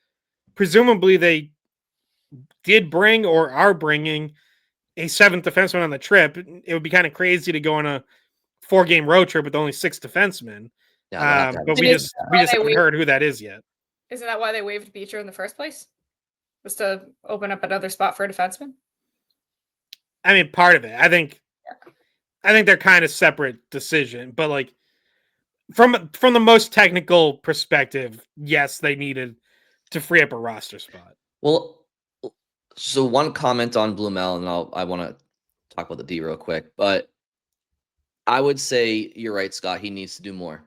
[SPEAKER 2] presumably they did bring or are bringing a seventh defenseman on the trip. It would be kind of crazy to go on a 4-game road trip with only 6 defensemen.
[SPEAKER 1] Yeah, they'll have to have
[SPEAKER 2] But
[SPEAKER 1] a
[SPEAKER 2] we
[SPEAKER 3] And
[SPEAKER 2] just
[SPEAKER 3] why they
[SPEAKER 2] haven't
[SPEAKER 3] waived-
[SPEAKER 2] heard who that is yet.
[SPEAKER 3] Isn't that why they waived Beecher in the first place? Was to open up another spot for a defenseman?
[SPEAKER 2] I mean, part of it. I think they're kind of separate decision, but like from the most technical perspective, yes, they needed to free up a roster spot.
[SPEAKER 1] Well, so one comment on Blumel, and I want to talk about the D real quick, but I would say you're right, Scott. He needs to do more.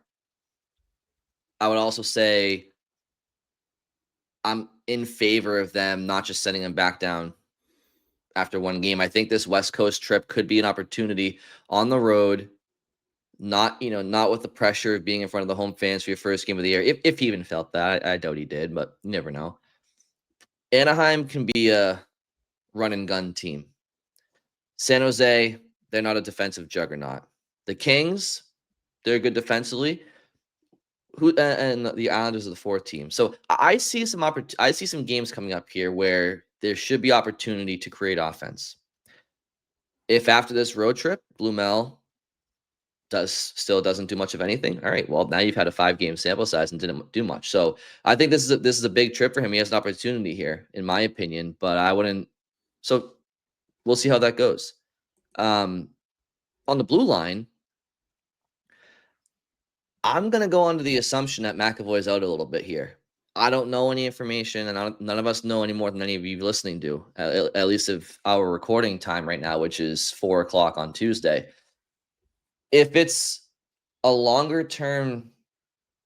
[SPEAKER 1] I would also say I'm in favor of them not just sending him back down after one game. I think this West Coast trip could be an opportunity on the road, not with the pressure of being in front of the home fans for your first game of the year. If he even felt that, I doubt he did, but you never know. Anaheim can be a run and gun team. San Jose, they're not a defensive juggernaut. The Kings, they're good defensively. And the Islanders are the 4th team. So I see some games coming up here where there should be opportunity to create offense. If after this road trip, Blumel still doesn't do much of anything, all right, well, now you've had a 5-game sample size and didn't do much. So I think this is a big trip for him. He has an opportunity here, in my opinion, but I wouldn't. So we'll see how that goes. On the blue line, I'm going to go under the assumption that McAvoy is out a little bit here. I don't know any information, and none of us know any more than any of you listening do, at least of our recording time right now, which is 4 o'clock on Tuesday. If it's a longer-term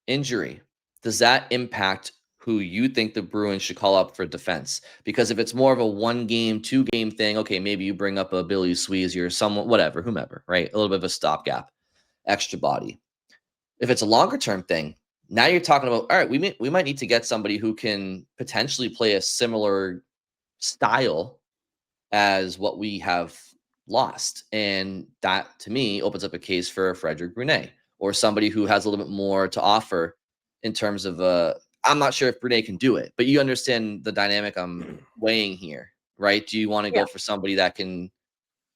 [SPEAKER 1] injury, does that impact who you think the Bruins should call up for defense? Because if it's more of a 1-game, 2-game thing, okay, maybe you bring up a Billy Sweezy or someone, whatever, whomever, right? A little bit of a stopgap, extra body. If it's a longer-term thing, now you're talking about, all right, we might need to get somebody who can potentially play a similar style as what we have lost. And that, to me, opens up a case for Frederic Brunet or somebody who has a little bit more to offer in terms of I'm not sure if Brunet can do it, but you understand the dynamic I'm weighing here, right? Do you want to go for somebody that can?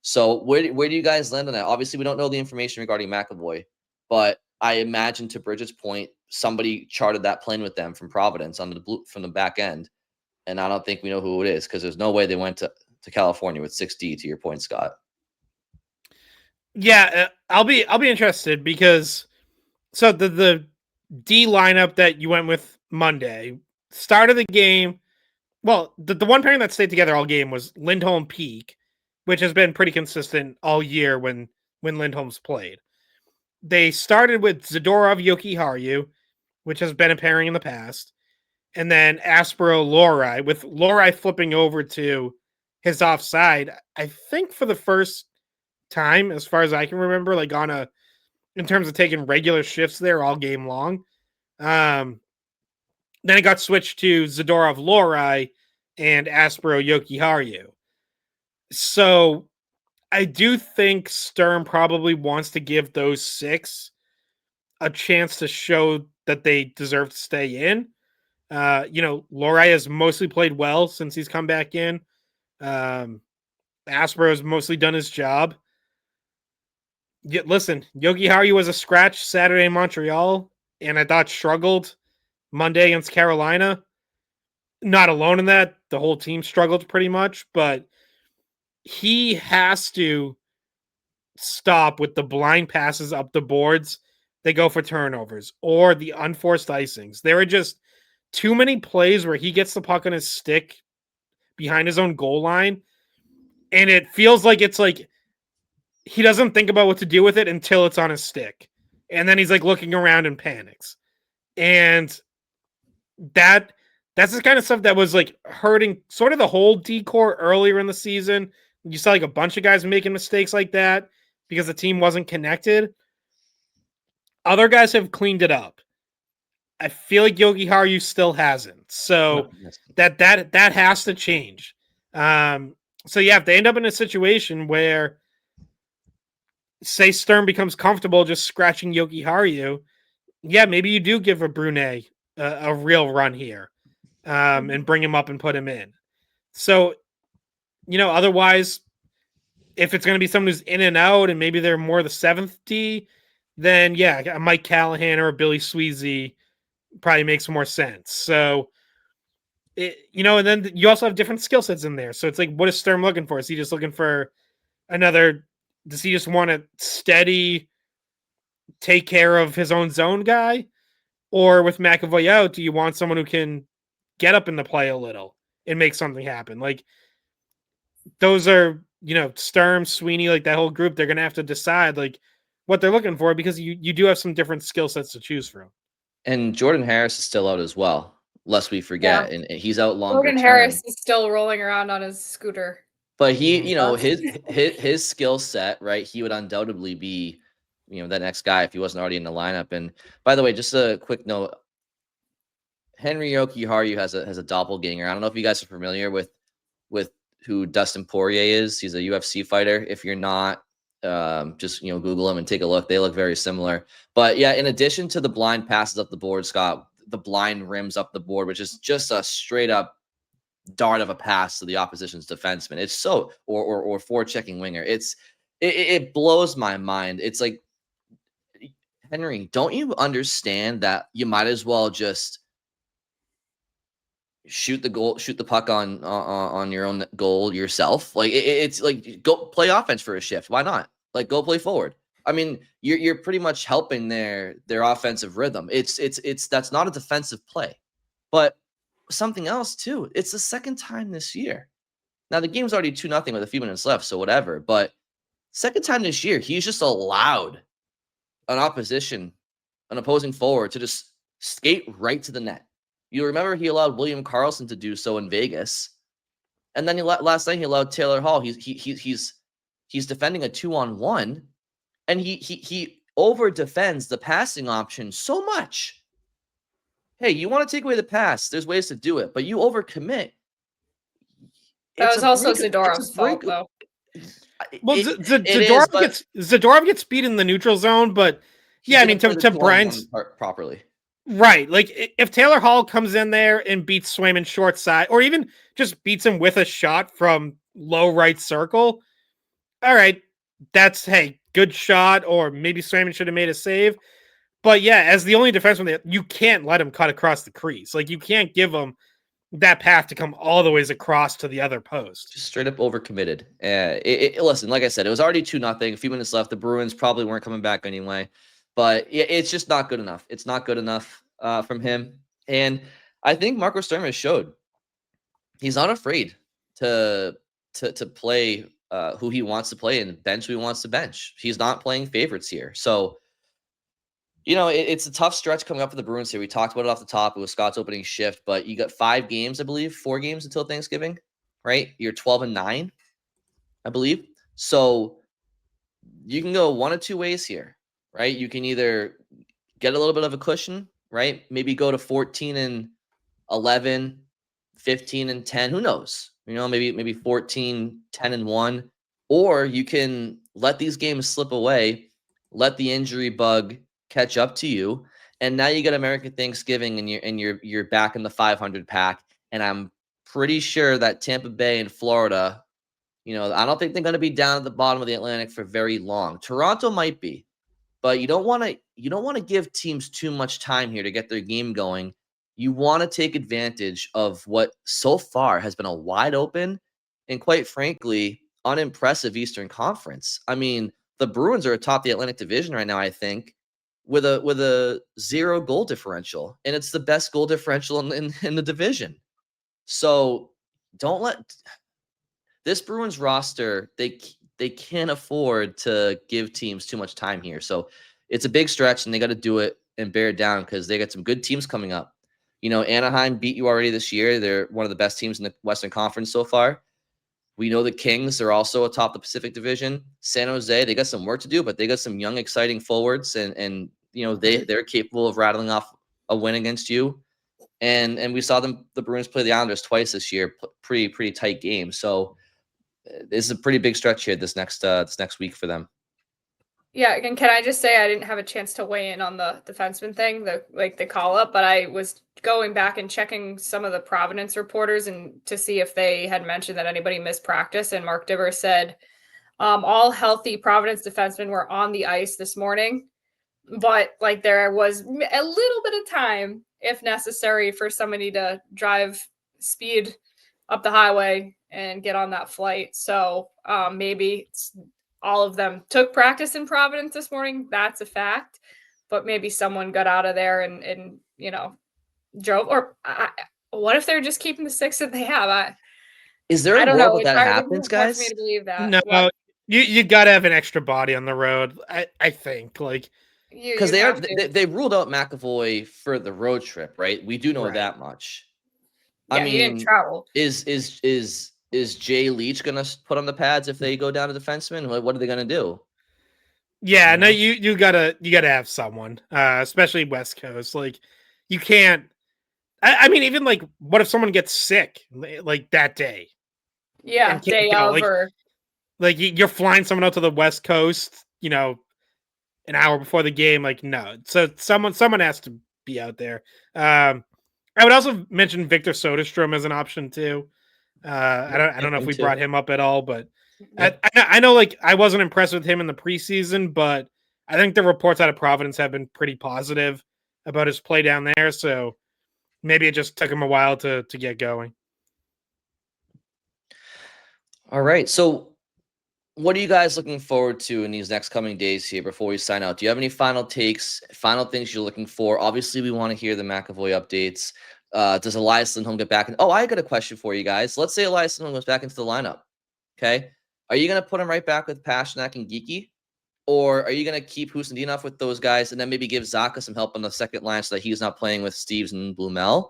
[SPEAKER 1] So where do you guys land on that? Obviously, we don't know the information regarding McAvoy, but I imagine, to Bridget's point, somebody charted that plane with them from Providence from the back end, and I don't think we know who it is because there's no way they went to California with 6D. To your point, Scott.
[SPEAKER 2] Yeah, I'll be interested because so the D lineup that you went with Monday, start of the game. Well, the one pairing that stayed together all game was Lindholm Peak, which has been pretty consistent all year when Lindholm's played. They started with Zadorov Jokiharju, which has been a pairing in the past, and then Aspero Lohrei, with Lohrei flipping over to his offside, I think for the first time, as far as I can remember, like in terms of taking regular shifts there all game long. Then it got switched to Zadorov Lohrei and Aspero Jokiharju. So I do think Sturm probably wants to give those 6 a chance to show that they deserve to stay in. Lohrei has mostly played well since he's come back in. Aspero has mostly done his job. Listen, Jokiharju was a scratch Saturday in Montreal, and I thought struggled Monday against Carolina. Not alone in that. The whole team struggled pretty much, but he has to stop with the blind passes up the boards. They go for turnovers or the unforced icings. There are just too many plays where he gets the puck on his stick behind his own goal line, and it feels like it's like he doesn't think about what to do with it until it's on his stick. And then he's like looking around and panics. And that's the kind of stuff that was like hurting sort of the whole decor earlier in the season. You saw like a bunch of guys making mistakes like that because the team wasn't connected. Other guys have cleaned it up. I feel like Jokiharju still hasn't. So that has to change. So yeah, if they end up in a situation where, say, Sturm becomes comfortable just scratching Yoki Haru, yeah, maybe you do give a Brune a real run here, and bring him up and put him in. So, otherwise, if it's going to be someone who's in and out and maybe they're more the 7th D, then yeah, a Mike Callahan or a Billy Sweezy probably makes more sense. So, and then you also have different skill sets in there. So it's like, what is Sturm looking for? Is he just looking for does he just want a steady, take care of his own zone guy? Or with McAvoy out, do you want someone who can get up in the play a little and make something happen? Like, those are, Sturm, Sweeney, like that whole group, they're going to have to decide like what they're looking for, because you do have some different skill sets to choose from.
[SPEAKER 1] And Jordan Harris is still out as well, lest we forget.
[SPEAKER 3] Yeah.
[SPEAKER 1] And he's out longer
[SPEAKER 3] Jordan
[SPEAKER 1] term.
[SPEAKER 3] Harris is still rolling around on his scooter.
[SPEAKER 1] But he, his skill set, right? He would undoubtedly be, that next guy if he wasn't already in the lineup. And by the way, just a quick note, Henry Yoki Haru has a doppelganger. I don't know if you guys are familiar with who Dustin Poirier is. He's a UFC fighter. If you're not, just Google him and take a look. They look very similar. But yeah, in addition to the blind passes up the board, Scott, the blind rims up the board, which is just a straight up dart of a pass to the opposition's defenseman. It's so or forechecking winger. It blows my mind. It's like, Henry, don't you understand that you might as well just shoot the puck on your own goal yourself? Like, it's like, go play offense for a shift. Why not? Like, go play forward. I mean, you're pretty much helping their offensive rhythm. It's that's not a defensive play. But something else too, it's the second time this year. Now the game's already 2-0 with a few minutes left, so whatever. But second time this year, he's just allowed an opposing forward to just skate right to the net. You remember he allowed William Karlsson to do so in Vegas, and then last night he allowed Taylor Hall. He's defending a 2-on-1, and he over defends the passing option so much. Hey, you want to take away the pass? There's ways to do it, but you overcommit.
[SPEAKER 3] That was also Zadorov's fault, though.
[SPEAKER 2] Well, Zadorov gets beat in the neutral zone, but yeah, I mean, to Brian's
[SPEAKER 1] properly.
[SPEAKER 2] Right. Like, if Taylor Hall comes in there and beats Swayman short side, or even just beats him with a shot from low right circle, all right, that's, hey, good shot, or maybe Swayman should have made a save. But yeah, as the only defenseman, you can't let him cut across the crease. Like, you can't give him that path to come all the ways across to the other post.
[SPEAKER 1] Just straight up overcommitted. Listen, like I said, it was already 2-0. A few minutes left. The Bruins probably weren't coming back anyway. But it's just not good enough. It's not good enough from him. And I think Marco Sturm has showed he's not afraid to play who he wants to play and bench who he wants to bench. He's not playing favorites here. So, it's a tough stretch coming up for the Bruins here. We talked about it off the top. It was Scott's opening shift, but you got 5 games, I believe, 4 games until Thanksgiving, right? You're 12-9, I believe. So you can go one of two ways here, right? You can either get a little bit of a cushion, right? Maybe go to 14-11, 15-10. Who knows? Maybe 14, 10-1, or you can let these games slip away, let the injury bug catch up to you, and now you get American Thanksgiving, and you're back in the 500 pack. And I'm pretty sure that Tampa Bay and Florida, I don't think they're going to be down at the bottom of the Atlantic for very long. Toronto might be, but you don't want to give teams too much time here to get their game going. You want to take advantage of what so far has been a wide open and, quite frankly, unimpressive Eastern Conference. I mean, the Bruins are atop the Atlantic Division right now, I think, with a 0 goal differential, and it's the best goal differential in the division. So don't let this Bruins roster, they can't afford to give teams too much time here. So it's a big stretch, and they got to do it and bear it down, because they got some good teams coming up. Anaheim beat you already this year. They're one of the best teams in the Western Conference so far. We know the Kings are also atop the Pacific Division. San Jose, they got some work to do, but they got some young, exciting forwards, and they're capable of rattling off a win against you. And we saw the Bruins play the Islanders twice this year, pretty tight game. So this is a pretty big stretch here this next week for them.
[SPEAKER 3] Yeah, and can I just say I didn't have a chance to weigh in on the defenseman thing, the call up, but I was going back and checking some of the Providence reporters and to see if they had mentioned that anybody missed practice. And Mark Dibber said all healthy Providence defensemen were on the ice this morning, but like there was a little bit of time, if necessary, for somebody to drive speed up the highway and get on that flight. So maybe all of them took practice in Providence this morning. That's a fact. But maybe someone got out of there and drove. Or what if they're just keeping the six that they have?
[SPEAKER 1] Is there a world that happens, guys?
[SPEAKER 3] For me to believe that.
[SPEAKER 2] No, you got to have an extra body on the road. I think
[SPEAKER 1] because they ruled out McAvoy for the road trip, right? We do know that much.
[SPEAKER 3] Yeah, I mean, he didn't travel.
[SPEAKER 1] Is Jay Leach going to put on the pads if they go down to defenseman? What are they going to do?
[SPEAKER 2] Yeah, no, you gotta have someone, especially West Coast. Like, you can't. I mean, even like, what if someone gets sick like that day?
[SPEAKER 3] Yeah, day of,
[SPEAKER 2] like you're flying someone out to the West Coast, an hour before the game. Like, no, so someone has to be out there. I would also mention Victor Soderstrom as an option too. I don't know if we brought him up at all, but I know like I wasn't impressed with him in the preseason, but I think the reports out of Providence have been pretty positive about his play down there. So maybe it just took him a while to get going.
[SPEAKER 1] All right. So what are you guys looking forward to in these next coming days here before we sign out? Do you have any final takes, final things you're looking for? Obviously, we want to hear the McAvoy updates. Does Elias Lindholm get back? I got a question for you guys. Let's say Elias Lindholm goes back into the lineup. Okay. Are you going to put him right back with Pasternak and Geeky? Or are you going to keep Husnudinov with those guys and then maybe give Zacha some help on the second line so that he's not playing with Steves and Blumel?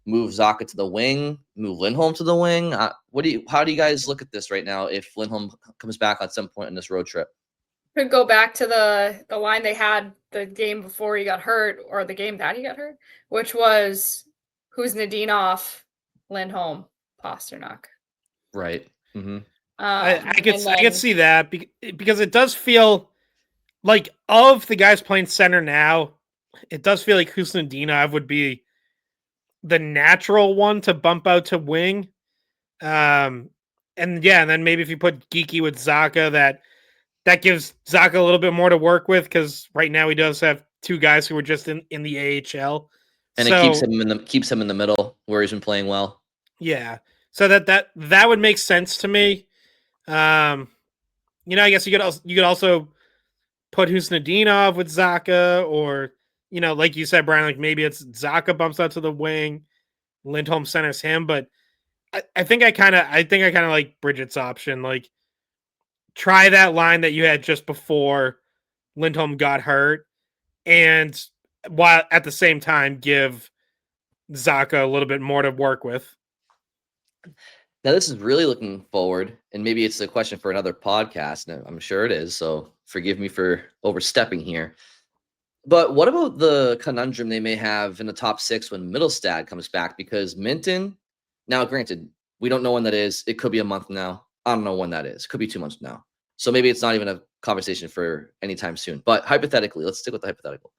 [SPEAKER 1] Move Zacha to the wing, move Lindholm to the wing. How do you guys look at this right now if Lindholm comes back at some point in this road trip?
[SPEAKER 3] Could go back to the line they had the game before he got hurt, or the game that he got hurt, which was Husnudinov, Lindholm, Pasternak.
[SPEAKER 1] Right. Mm-hmm.
[SPEAKER 2] I could see that because it does feel like of the guys playing center now, it does feel like Husnudinov would be the natural one to bump out to wing. And then maybe if you put Geeky with Zacha, that gives Zacha a little bit more to work with because right now he does have two guys who are just in the AHL.
[SPEAKER 1] And it keeps him in the middle where he's been playing well.
[SPEAKER 2] Yeah. So that would make sense to me. I guess you could also put Husnudinov with Zacha, or like you said, Brian, like maybe it's Zacha bumps out to the wing, Lindholm centers him. But I think I kind of like Bridget's option. Like, try that line that you had just before Lindholm got hurt, and while at the same time give Zacha a little bit more to work with.
[SPEAKER 1] Now, this is really looking forward, and maybe it's a question for another podcast, and I'm sure it is, so forgive me for overstepping here. But what about the conundrum they may have in the top six when Middlestad comes back? Because Minton, now granted, we don't know when that is. It could be a month now. I don't know when that is. It could be 2 months now. So maybe it's not even a conversation for anytime soon. But hypothetically, let's stick with the hypothetical.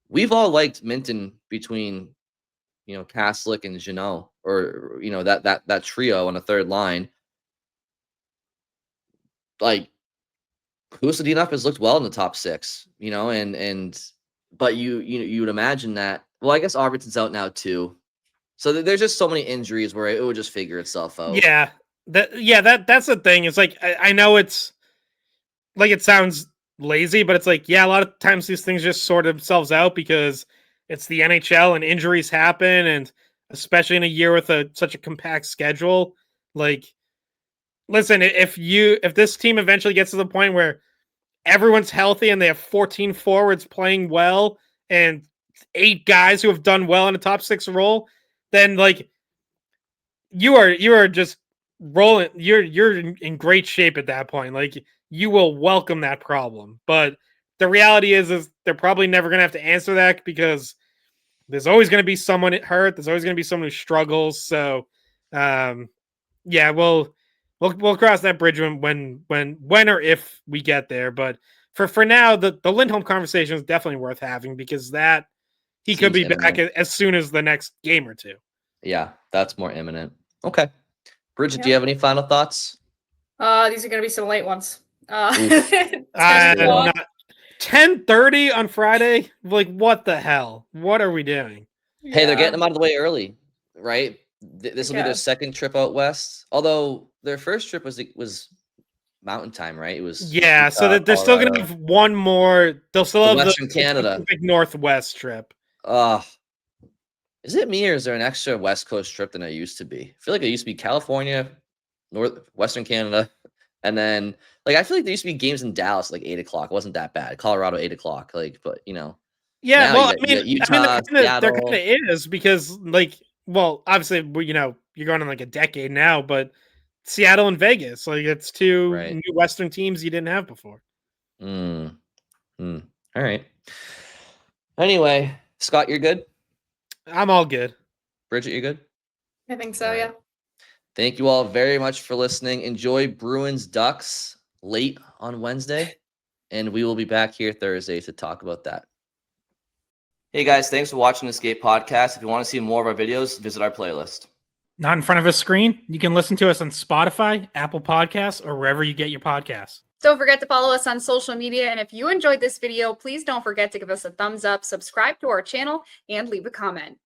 [SPEAKER 1] We've all liked Minton between Kaslik and Jeannot, or that trio on the third line. Like, Husnudinov has looked well in the top six, but you would imagine that. Well, I guess Arvidsson's out now too, so there's just so many injuries where it would just figure itself out.
[SPEAKER 2] Yeah, that's the thing. It's like I know it's like it sounds lazy, but it's like a lot of times these things just sort themselves out because it's the NHL and injuries happen, and especially in a year with such a compact schedule. Like, listen, if this team eventually gets to the point where everyone's healthy and they have 14 forwards playing well and 8 guys who have done well in a top 6 role, then like you are just rolling. You're in great shape at that point. Like, you will welcome that problem, but the reality is they're probably never going to have to answer that because there's always going to be someone hurt. There's always going to be someone who struggles. So, yeah, we'll cross that bridge when or if we get there. But for now, the Lindholm conversation is definitely worth having because that he could be back as soon as the next game or two.
[SPEAKER 1] Yeah, that's more imminent. Okay. Bridget, do you have any final thoughts?
[SPEAKER 3] These are going to be some late ones.
[SPEAKER 2] 10:30 on Friday? Like, what the hell? What are we doing?
[SPEAKER 1] Hey, they're getting them out of the way early, right? This will be their second trip out west. Although their first trip was mountain time, right? It was
[SPEAKER 2] so that they're still going to have one more. They'll still have
[SPEAKER 1] Western Canada
[SPEAKER 2] big Northwest trip.
[SPEAKER 1] Is it me or is there an extra West Coast trip than it used to be? I feel like it used to be California, Western Canada, and then I feel like there used to be games in Dallas 8 o'clock. It wasn't that bad. Colorado 8 o'clock. But
[SPEAKER 2] yeah. Well,
[SPEAKER 1] Utah,
[SPEAKER 2] there kind of is because obviously you're going on a decade now, but Seattle and Vegas, it's two new Western teams you didn't have before.
[SPEAKER 1] All right. Anyway, Scott, you're good.
[SPEAKER 2] I'm all good.
[SPEAKER 1] Bridget, you're good?
[SPEAKER 3] I think so, yeah.
[SPEAKER 1] Thank you all very much for listening. Enjoy Bruins Ducks late on Wednesday, and we will be back here Thursday to talk about that. Hey guys, thanks for watching the Skate Podcast. If you want to see more of our videos, visit our playlist.
[SPEAKER 2] Not in front of a screen? You can listen to us on Spotify, Apple Podcasts, or wherever you get your podcasts.
[SPEAKER 3] Don't forget to follow us on social media. And if you enjoyed this video, please don't forget to give us a thumbs up, subscribe to our channel, and leave a comment.